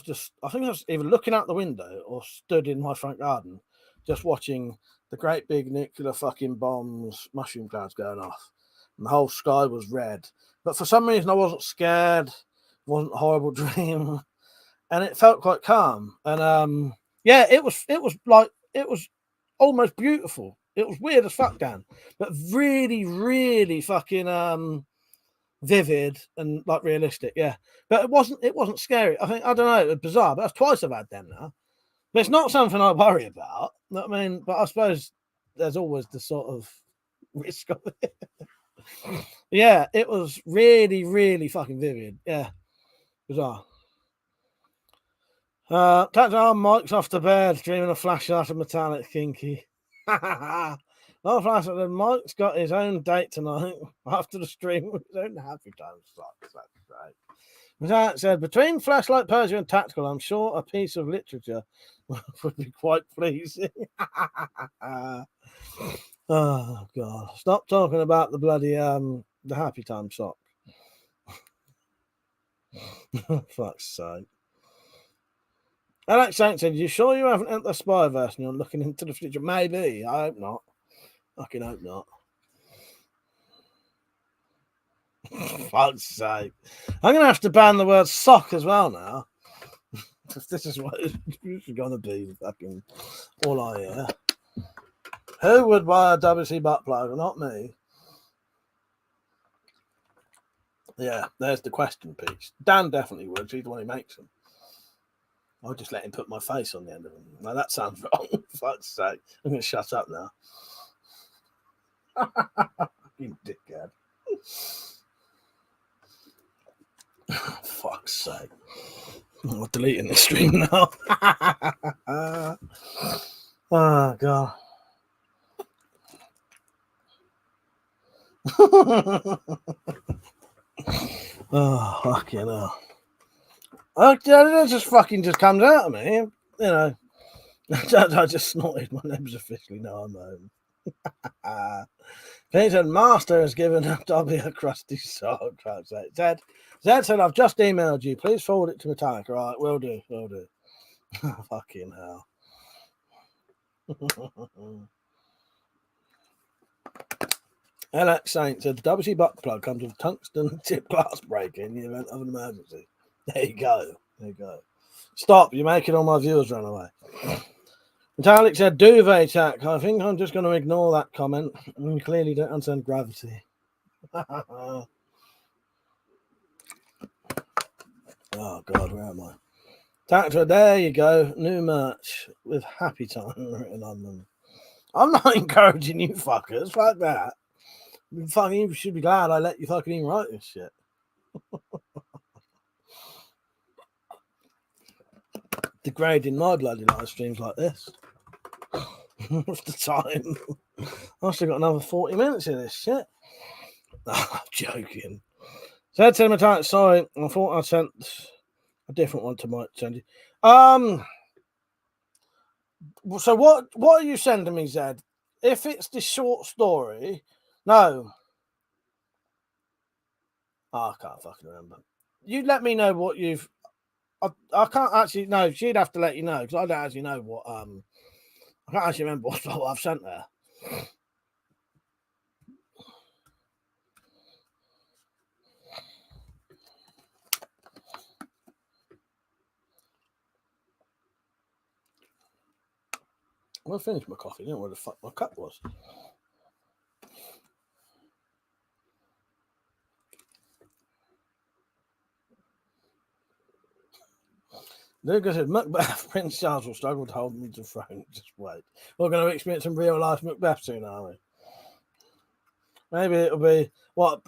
was either looking out the window or stood in my front garden, just watching the great big nuclear fucking bombs, mushroom clouds going off. And the whole sky was red. But for some reason, I wasn't scared. It wasn't a horrible dream. And it felt quite calm. And yeah, it was almost beautiful. It was weird as fuck, Dan. But really, really fucking vivid and like realistic, yeah. But it wasn't scary. I don't know, it was bizarre, but that's twice I've had them now. But it's not something I worry about. I mean, but I suppose there's always the sort of risk of it. Yeah, it was really, really fucking vivid. Yeah. Bizarre. Touch arm, Mike's off to bed, dreaming of flashlight and metallic kinky. No flashlight. Mike's got his own date tonight after the stream with his own happy time socks. That's right. That said, between flashlight, Persia, and tactical, I'm sure a piece of literature would be quite pleasing. Oh god! Stop talking about the bloody the happy time sock. Fuck's sake. Alex Saint said, "You sure you haven't entered the Spyverse and you're looking into the future?" Maybe. I hope not. Fucking hope not. Fuck's sake. I'm going to have to ban the word sock as well now. This is what it's going to be. Fucking all I hear. Who would buy a WC butt plug? Not me. Yeah, there's the question piece. Dan definitely would. He's the one who makes them. I'll just let him put my face on the end of them. Now that sounds wrong. Fuck's sake. I'm going to shut up now. You dickhead. Fuck's sake. I'm deleting the stream now. Oh, God. Oh, fucking hell. It just fucking just comes out of me. You know. I just snorted. My name's officially now I'm home. Peter Master has given Dobby a crusty sock. Zed said, I've just emailed you. Please forward it to Metallica. All right, will do. Fucking hell. Alex Saint said, the WC butt plug comes with tungsten tip glass break in the event of an emergency. There you go. Stop. You're making all my viewers run away. Metallic said, duvet tack. I think I'm just going to ignore that comment. You clearly don't understand gravity. Oh, God, where am I? Tactor, there you go. New merch with happy time written on them. I'm not encouraging you fuckers. Fuck that. You should be glad I let you fucking even write this shit. Degrading my bloody live streams like this. What's the time? I've still got another 40 minutes of this shit. Oh, I'm joking. Said to him, sorry, I thought I sent a different one to Mike send you. So what are you sending me, Zed? If it's the short story, no. Oh, I can't fucking remember. You let me know what you've. I can't actually know. She'd have to let you know because I don't actually know what. I can't actually remember what I've sent her. I finished my coffee. I didn't know where the fuck my cup was. Lucas said, Macbeth, Prince Charles will struggle to hold me to the throne. Just wait. We're going to experience some real life Macbeth soon, are we? Maybe it'll be, what?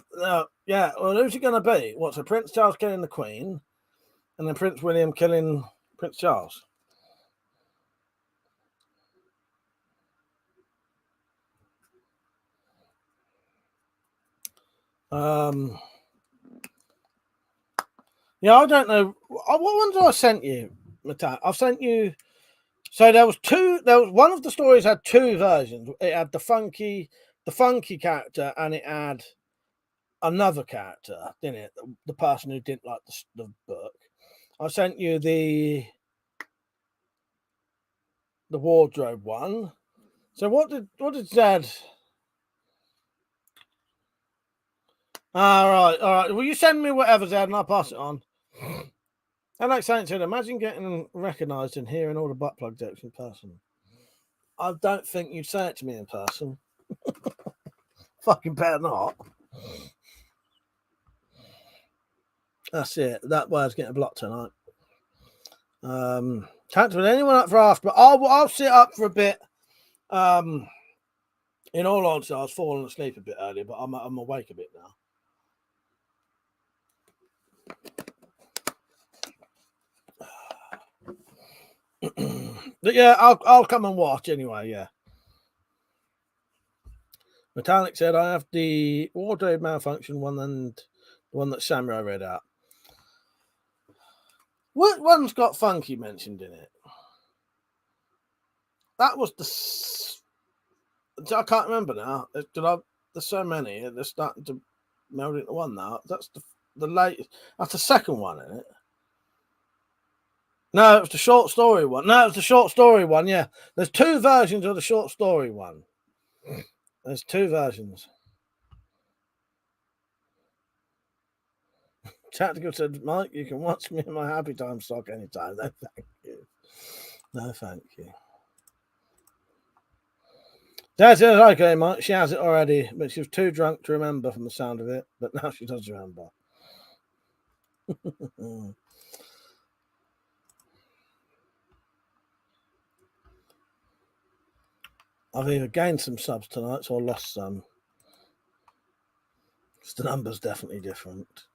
Yeah, well, who's it going to be? What's a Prince Charles killing the Queen and then Prince William killing Prince Charles? Yeah, I don't know. What ones have I sent you, Matt? I've sent you. So there was one of the stories had two versions. It had the funky character, and it had another character, didn't it? The person who didn't like the book. I sent you the wardrobe one. So what did Zed? All right. Will you send me whatever, Zed, and I'll pass it on. I like saying to it, imagine getting recognised and hearing all the butt plug jokes in person. I don't think you'd say it to me in person. Fucking better not. That's it. That word's getting blocked tonight. Can't with anyone up for after, but I'll sit up for a bit. In all honesty, I was falling asleep a bit earlier, but I'm awake a bit now. But yeah, I'll come and watch anyway. Yeah. Metallic said I have the wardrobe malfunction one and the one that Samurai read out. What one's got funky mentioned in it? That was I can't remember now. There's so many. They're starting to meld into one now. That's the latest. That's the second one, isn't it? No, it was the short story one. Yeah, there's two versions of the short story one. There's two versions. Tactical said, Mike, you can watch me in my happy time stock anytime. No, thank you. No, thank you. Dad says, okay, Mike, she has it already, but she was too drunk to remember from the sound of it, but now she does remember. I've either gained some subs tonight or lost some. The number's definitely different.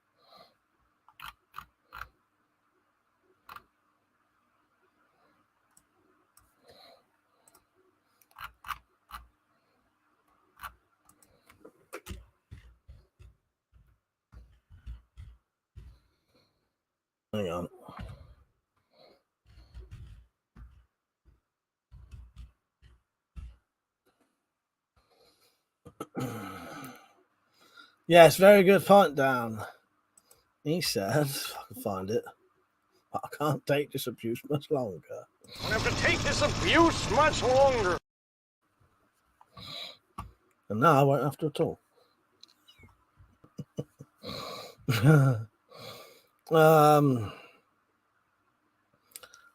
Hang on. Yes, very good point, Dan. He says, I can find it. I can't take this abuse much longer. I don't have to take this abuse much longer. And now I won't have to at all.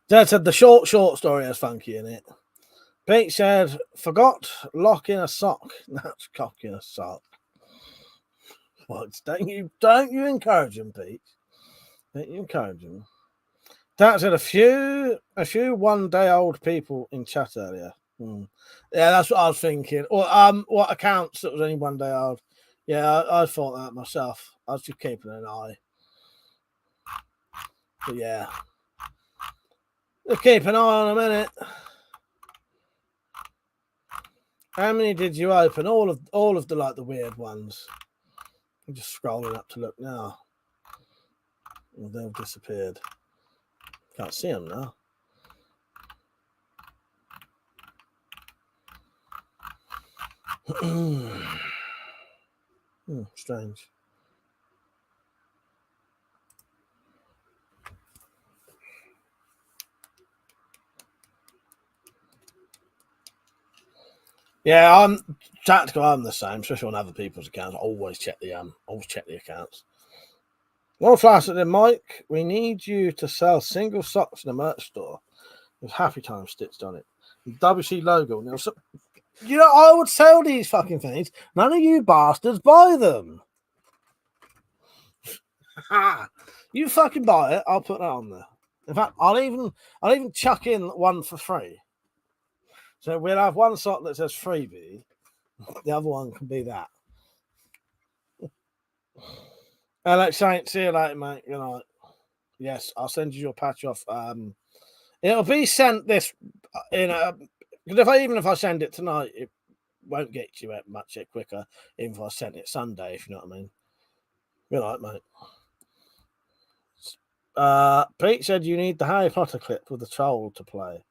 Dad said the short story has funky in it. Pete said, forgot lock in a sock. That's cock in a sock. What? Don't you encourage him, Pete? Don't you encourage him? Dad said a few 1 day old people in chat earlier. Yeah, that's what I was thinking. Or what accounts that was only 1 day old. Yeah, I thought that myself. I was just keeping an eye. But yeah. Just keep an eye on a minute. How many did you open? All of the like the weird ones. I'm just scrolling up to look now. Well, they've disappeared. Can't see them now. Strange. Yeah, I'm tactical. I'm the same, especially on other people's accounts. I always check the accounts. One flash at the Mike. We need you to sell single socks in a merch store with Happy Time stitched on it. WC logo. Now, so, you know, I would sell these fucking things. None of you bastards buy them. You fucking buy it. I'll put that on there. In fact, I'll even chuck in one for free. So we'll have one sock that says freebie. The other one can be that. Alex Saint, see you later, mate. Good night. Yes, I'll send you your patch off. It'll be sent this in a. Even if I send it tonight, it won't get you out much quicker. Even if I sent it Sunday, if you know what I mean. Good night, mate. Pete said you need the Harry Potter clip with the troll to play.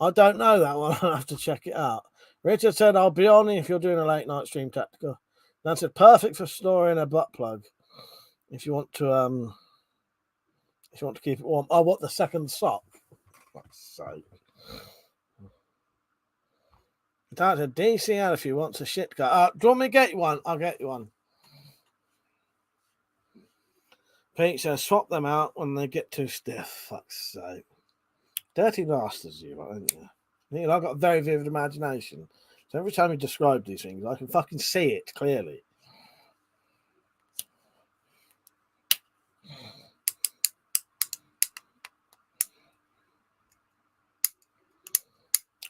I don't know that one. I'll have to check it out. Richard said I'll be on if you're doing a late night stream tactical. Dan said perfect for storing a butt plug. If you want to keep it warm. Oh, what, the second sock? Fuck's sake. Dan said DC out if you want a shit car. Do you want me to get you one? I'll get you one. Pete says swap them out when they get too stiff. Fuck's sake. Dirty bastards, you, aren't you? You know, I've got a very vivid imagination. So every time you describe these things, I can fucking see it clearly.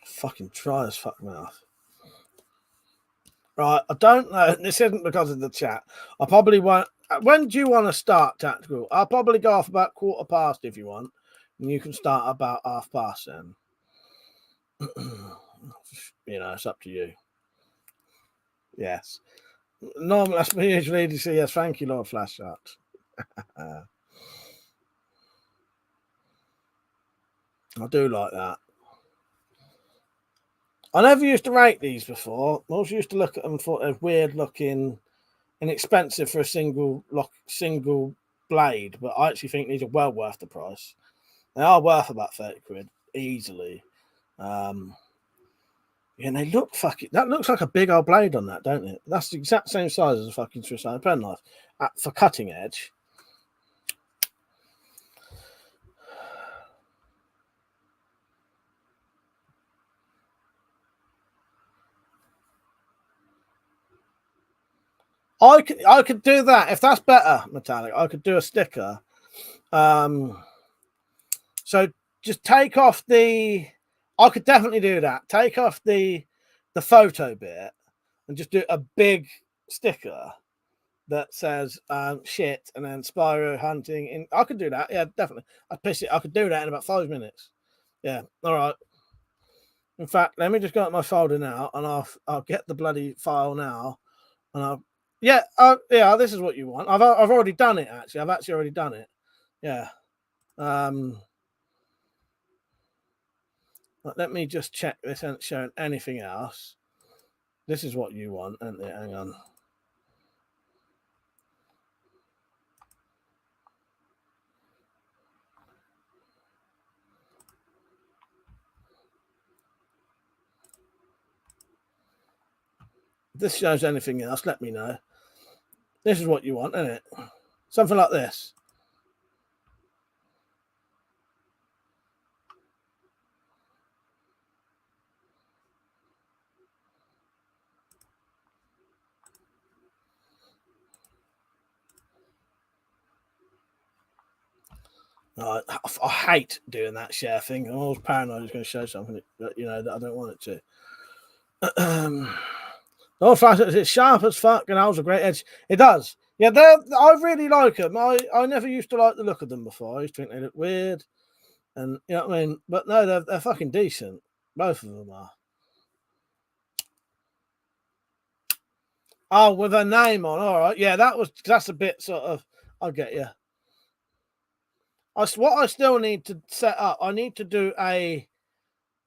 Fucking dry as fuck mouth. Right, I don't know. This isn't because of the chat. I probably won't. When do you want to start tactical? I'll probably go off about 1:15 if you want. And you can start about past then. You know, it's up to you. Yes. Normally, that's me usually EDC. Yes, thank you, Lord Flashshot. I do like that. I never used to rate these before. I always used to look at them for a weird looking, inexpensive for a single blade, but I actually think these are well worth the price. They are worth about 30 quid easily. And they look fucking. That looks like a big old blade on that, don't it? That's the exact same size as a fucking Swiss Army penknife for cutting edge. I could do that if that's better, Metallic. I could do a sticker. So just take off the. I could definitely do that. Take off the photo bit and just do a big sticker that says shit and then Spyro hunting. I could do that. Yeah, definitely. I'd piss it. I could do that in about 5 minutes. Yeah. All right. In fact, let me just go at my folder now and I'll get the bloody file now and I'll. Yeah, this is what you want. I've already done it, actually. I've actually already done it. Yeah. Let me just check this isn't showing anything else. This is what you want, isn't it? Hang on. If this shows anything else, let me know. This is what you want, isn't it? Something like this. I hate doing that share thing. I'm always paranoid it's going to show something that, that I don't want it to. No, it's sharp as fuck and holds a great edge. It does. Yeah, I really like them. I never used to like the look of them before. I used to think they look weird. And, you know what I mean? But no, they're fucking decent. Both of them are. Oh, with a name on. All right. Yeah, that's a bit sort of, I get you. What I still need to set up, I need to do a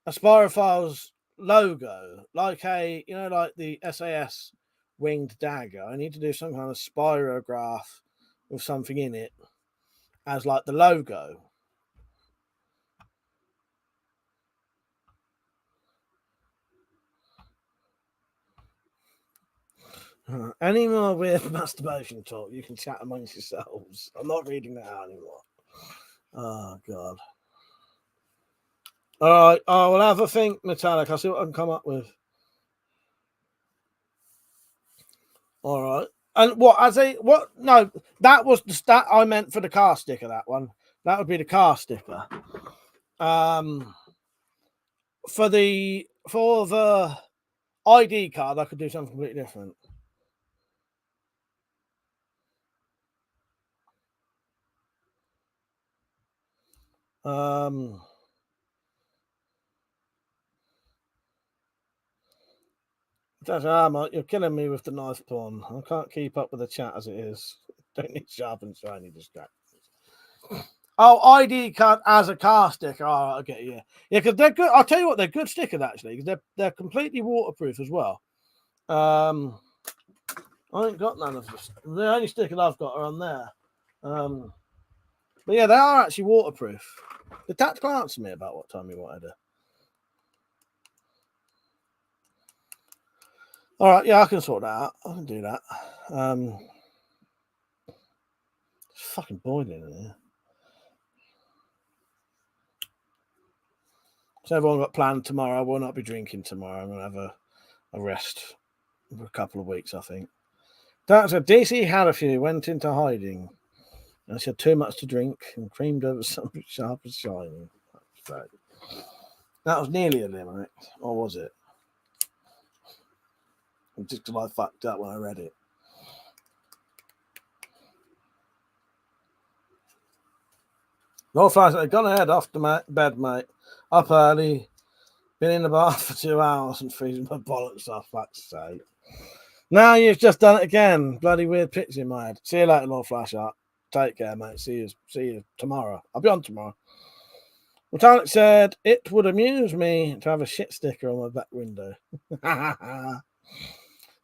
Spyrophiles logo, like like the SAS winged dagger. I need to do some kind of spirograph with something in it as like the logo. Any more weird masturbation talk, you can chat amongst yourselves. I'm not reading that out anymore. Oh, God. All right, I will have a think, Metallic. I'll see what I can come up with. All right. And what as a what? No, that was the stat I meant for the car sticker. That one. That would be the car sticker. For the ID card, I could do something completely different. Mate, you're killing me with the knife porn. I can't keep up with the chat as it is. Don't need sharp and shiny distractions. Oh, ID card as a car sticker. Oh, I get you. Yeah, because they're good. I'll tell you what, they're good stickers actually. Because they're completely waterproof as well. I ain't got none of this. The only stickers I've got are on there. But yeah, they are actually waterproof. The tactical answer me about what time you wanted it. All right, yeah, I can sort that out. I can do that. It's fucking boiling in here. So everyone got planned tomorrow. I will not be drinking tomorrow. I'm going to have a rest for a couple of weeks, I think. That's a DC had a few, went into hiding. And she had too much to drink and creamed over something sharp and shiny. So, that was nearly a limerick, or was it? Just because I fucked up when I read it. No flies, I've gone ahead off the bed, mate. Up early, been in the bath for 2 hours and freezing my bollocks off, fuck's sake. Now you've just done it again. Bloody weird picture in my head. See you later, Lord Flash Art. Take care, mate. See you tomorrow. I'll be on tomorrow. Metallic said, it would amuse me to have a shit sticker on my back window.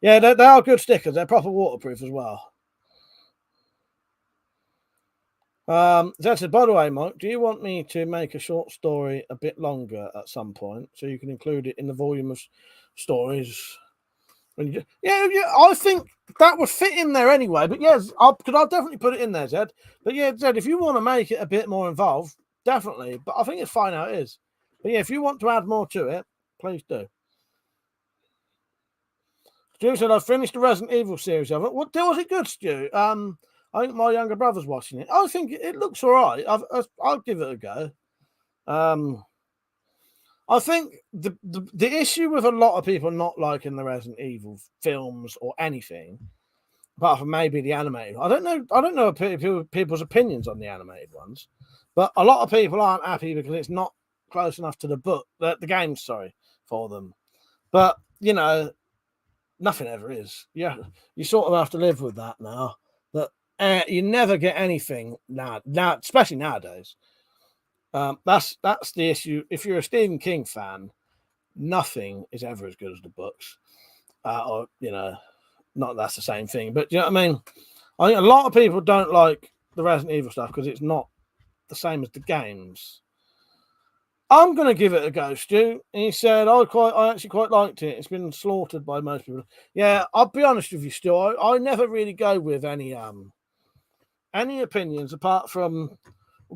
Yeah, they are good stickers. They're proper waterproof as well. That said, by the way, Mike, do you want me to make a short story a bit longer at some point so you can include it in the volume of stories? Yeah, I think that would fit in there anyway. But yes, I'll definitely put it in there, Zed. But yeah, Zed, if you want to make it a bit more involved, definitely. But I think it's fine how it is. But yeah, if you want to add more to it, please do. Stu said, I've finished the Resident Evil series of it. What was it good, Stu? I think my younger brother's watching it. I think it looks all right. I'll give it a go. I think the issue with a lot of people not liking the Resident Evil films or anything, apart from maybe the animated. I don't know people's opinions on the animated ones, but a lot of people aren't happy because it's not close enough to the book, the game. Sorry for them, but you know, nothing ever is. Yeah, you sort of have to live with that now. That you never get anything now, especially nowadays. That's the issue. If you're a Stephen King fan, nothing is ever as good as the books. Or not that's the same thing, but you know what I mean. I think a lot of people don't like the Resident Evil stuff because it's not the same as the games. I'm going to give it a go, Stu. And he said, I actually quite liked it. It's been slaughtered by most people. Yeah, I'll be honest with you, Stu. I never really go with any opinions apart from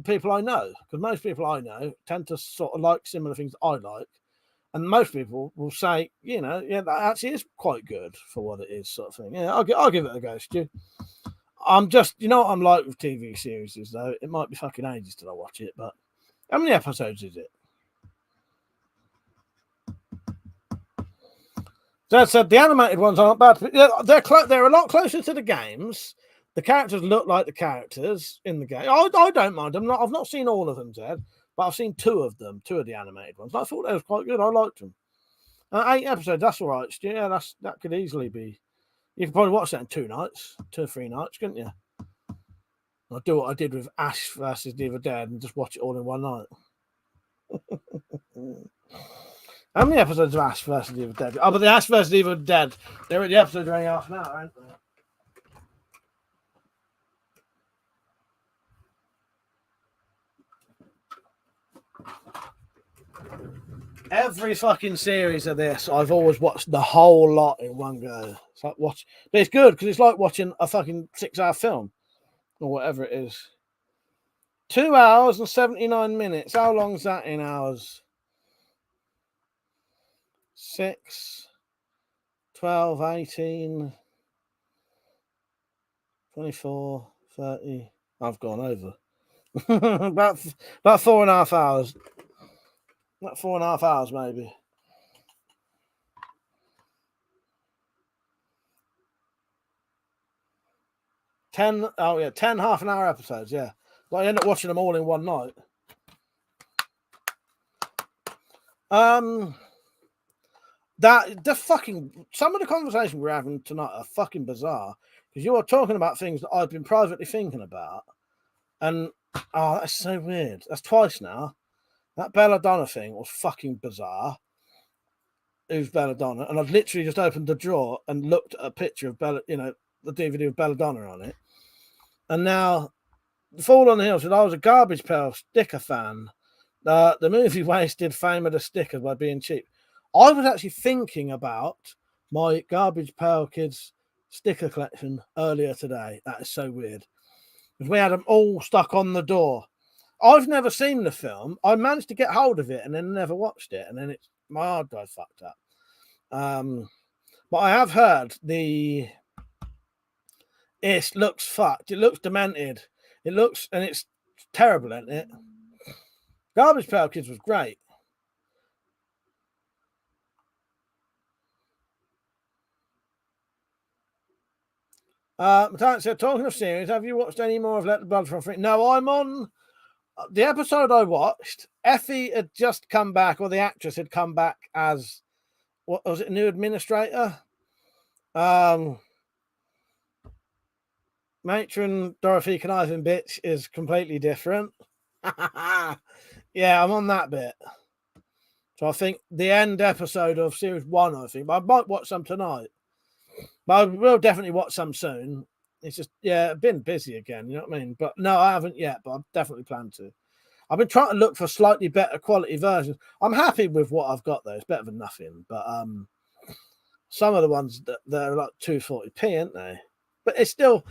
people I know, because most people I know tend to sort of like similar things I like, and most people will say, that actually is quite good for what it is, sort of thing. Yeah, I'll give it a go, Stu. I'm just, what I'm like with TV series is though, it might be fucking ages till I watch it, but how many episodes is it? So I said the animated ones aren't bad. They're a lot closer to the games. The characters look like the characters in the game. I don't mind them. I've not seen all of them, Zed, but I've seen two of the animated ones. I thought they was quite good. I liked them. 8 episodes, that's all right. Yeah, that could easily be. You could probably watch that in 2 nights, 2 or 3 nights, couldn't you? I'll do what I did with Ash versus the Evil Dead and just watch it all in one night. How many episodes of Ash versus the Evil Dead? Oh, but the Ash versus the Evil Dead, the episodes are only half an hour, aren't they? Every fucking series of this, I've always watched the whole lot in one go. It's like but it's good because it's like watching a fucking 6-hour film or whatever it is. 2 hours and 79 minutes. How long is that in hours? 6, 12, 18, 24, 30. I've gone over. about 4.5 hours. About 4.5 hours, maybe. 10 half-an-hour episodes, yeah. But I end up watching them all in one night. Some of the conversations we're having tonight are fucking bizarre because you are talking about things that I've been privately thinking about, and that's so weird. That's twice now. That Belladonna thing was fucking bizarre. Who's Belladonna? And I've literally just opened the drawer and looked at a picture of the DVD of Belladonna on it, and now the Fall on the Hill said I was a Garbage Pail sticker fan. The movie wasted fame of the stickers by being cheap. I was actually thinking about my Garbage Pail Kids sticker collection earlier today. That is so weird. Because we had them all stuck on the door. I've never seen the film. I managed to get hold of it and then never watched it. And then my hard drive fucked up. But I have heard it looks fucked. It looks demented. And it's terrible, isn't it? Garbage Pail Kids was great. Metallic said, talking of series, have you watched any more of Let the Blood Run Free? No, I'm on the episode I watched. Effie had just come back, or the actress had come back as, what was it, a new administrator? Matron Dorothy Conniving Bitch is completely different. Yeah, I'm on that bit. So I think the end episode of series 1, I think. But I might watch some tonight. But I will definitely watch some soon. It's just, I've been busy again, you know what I mean? But no, I haven't yet, but I definitely plan to. I've been trying to look for slightly better quality versions. I'm happy with what I've got, though. It's better than nothing. But some of the ones they're like 240p, aren't they? But it's still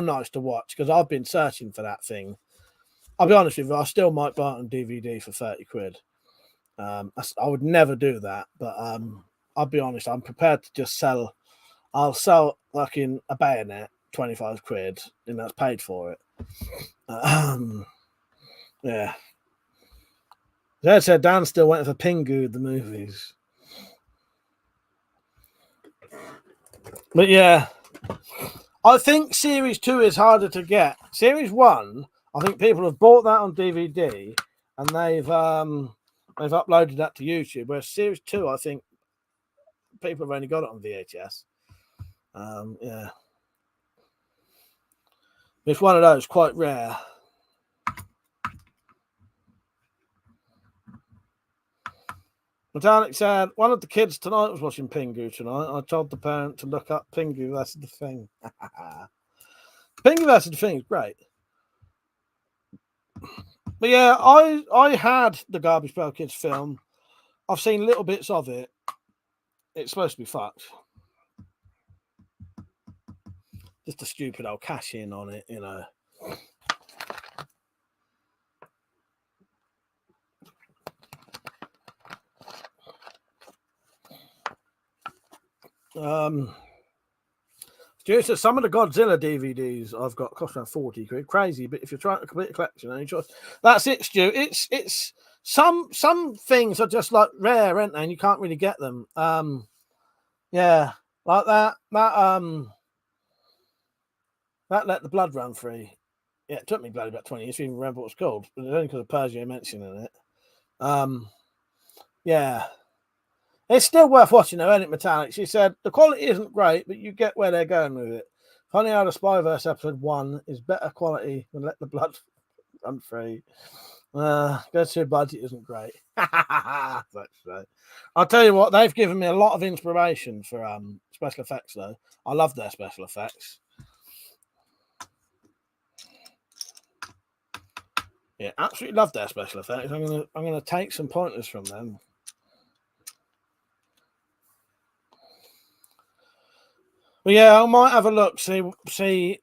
nice to watch because I've been searching for that thing. I'll be honest with you, I still might buy it on DVD for 30 quid. I would never do that, but I'll be honest, I'm prepared to just sell. I'll sell like in a bayonet, 25 quid, and that's paid for it. Yeah. As I said, Dan's still waiting for Pingu, the movies. But yeah, I think Series 2 is harder to get. Series 1, I think people have bought that on DVD and they've uploaded that to YouTube. Whereas Series 2, I think people have only got it on VHS. Yeah. It's one of those, quite rare. Metallic said, one of the kids tonight was watching Pingu tonight. I told the parent to look up Pingu. That's the thing. Pingu, that's the thing. Is great. But yeah, I had the Garbage Pail Kids film. I've seen little bits of it. It's supposed to be fucked. Just a stupid old cash in on it, you know. Stuart says some of the Godzilla DVDs I've got cost around 40 quid. Crazy, but if you're trying to complete a collection, that's it, Stu. It's some things are just like rare, aren't they? And you can't really get them. Yeah, like that Let the Blood Run Free. Yeah, it took me bloody about 20 years to even remember what it's called, but it's only because of Persia mentioning it. Yeah. It's still worth watching, though, isn't it, Metallic? She said, the quality isn't great, but you get where they're going with it. Funny how the Spyverse episode 1 is better quality than Let the Blood Run Free. Go to budget isn't great. That's right. I'll tell you what, they've given me a lot of inspiration for special effects, though. I love their special effects. Yeah, absolutely love their special effects. I'm gonna take some pointers from them. Well, yeah, I might have a look, see what I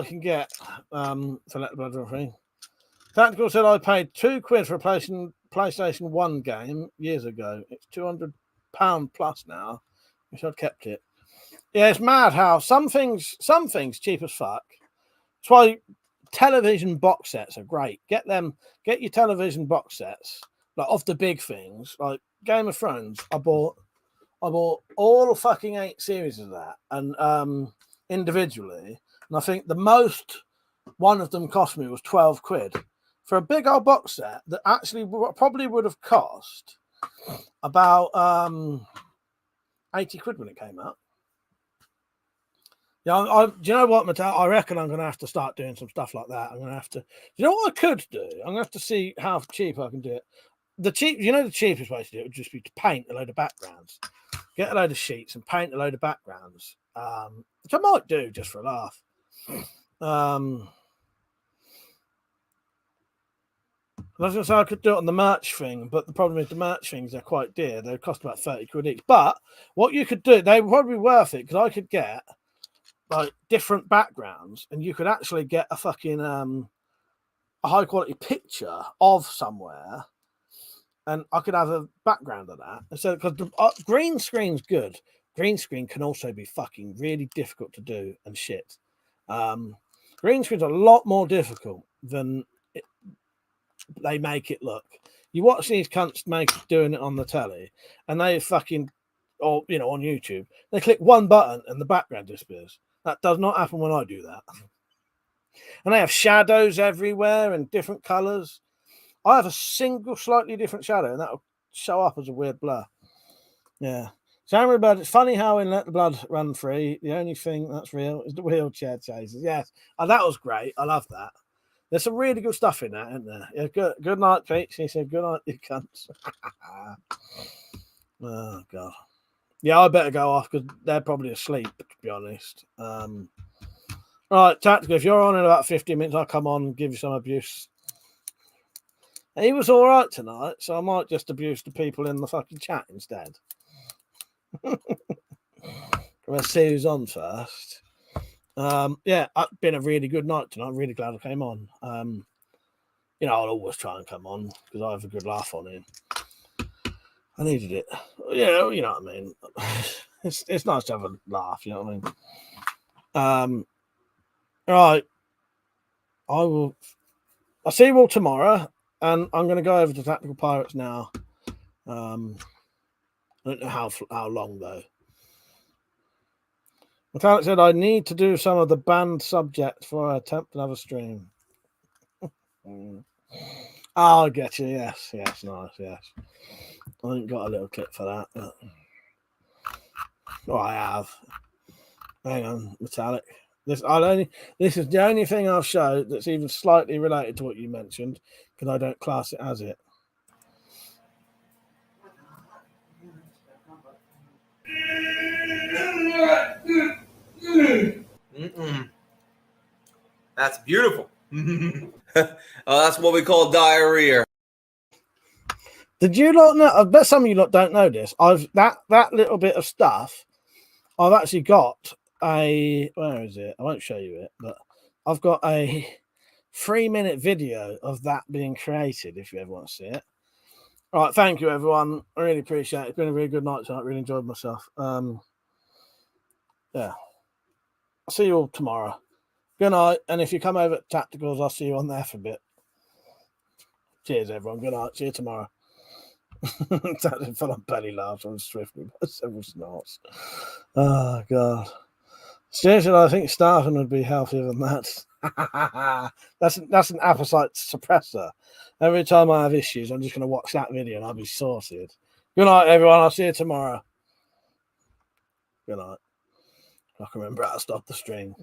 can get for Let the Blood Run Free. Tactical said I paid £2 for a PlayStation 1 game years ago. It's £200 plus now. Wish I'd kept it. Yeah, it's mad how some things cheap as fuck. That's why television box sets are great. Get your television box sets, like of the big things, like Game of Thrones. I bought all fucking 8 series of that, and individually, and I think the most one of them cost me was £12 for a big old box set that actually probably would have cost about £80 when it came out. Yeah, do you know what, Mattel? I reckon I'm going to have to start doing some stuff like that. I'm going to have to. You know what I could do? I'm going to have to see how cheap I can do it. The cheapest way to do it would just be to paint a load of backgrounds, get a load of sheets and paint a load of backgrounds, which I might do just for a laugh. I was going to say I could do it on the merch thing, but the problem is the merch things are quite dear. They cost about £30 each. But what you could do, they would probably be worth it because I could get like different backgrounds, and you could actually get a fucking a high quality picture of somewhere, and I could have a background of that. So because the green screen's good, green screen can also be fucking really difficult to do and shit. Green screen's a lot more difficult than they make it look. You watch these cunts doing it on the telly, and they fucking, or on YouTube, they click one button and the background disappears. That does not happen when I do that. And they have shadows everywhere and different colors. I have a single slightly different shadow, and that'll show up as a weird blur. Yeah. Samurai Bird, it's funny how in Let the Blood Run Free, the only thing that's real is the wheelchair chases. Yes. Oh, that was great. I love that. There's some really good stuff in that, isn't there? Yeah, good night, Pete. She said, good night, you cunts. Oh, God. Yeah, I better go off because they're probably asleep, to be honest. Right, Tactical, if you're on in about 15 minutes, I'll come on and give you some abuse. He was all right tonight, so I might just abuse the people in the fucking chat instead. Let's see who's on first. Yeah, it's been a really good night tonight. I'm really glad I came on. I'll always try and come on because I have a good laugh on it. I needed it. Yeah, you know what I mean. It's nice to have a laugh, you know what I mean? Right. I'll see you all tomorrow, and I'm going to go over to Tactical Pirates now. I don't know how long though. Metallic said I need to do some of the banned subjects before I attempt another stream. I'll get you. Yes, nice, yes. I ain't got a little clip for that. But... I have. Hang on, Metallic. This is the only thing I've showed that's even slightly related to what you mentioned, because I don't class it as it. That's beautiful. That's what we call diarrhea. Did you lot know? I bet some of you lot don't know this. That little bit of stuff. I've actually got where is it? I won't show you it, but I've got a 3-minute video of that being created. If you ever want to see it. All right, thank you everyone. I really appreciate it. It's been a really good night tonight. Really enjoyed myself. Yeah. I'll see you all tomorrow. Good night. And if you come over to Tacticals, I'll see you on there for a bit. Cheers, everyone. Good night. See you tomorrow. That's full on belly laughs on swiftly by several snorts. Oh, God. Seriously, I think starving would be healthier than that. That's an appetite suppressor. Every time I have issues, I'm just going to watch that video and I'll be sorted. Good night, everyone. I'll see you tomorrow. Good night. I can remember how to stop the stream.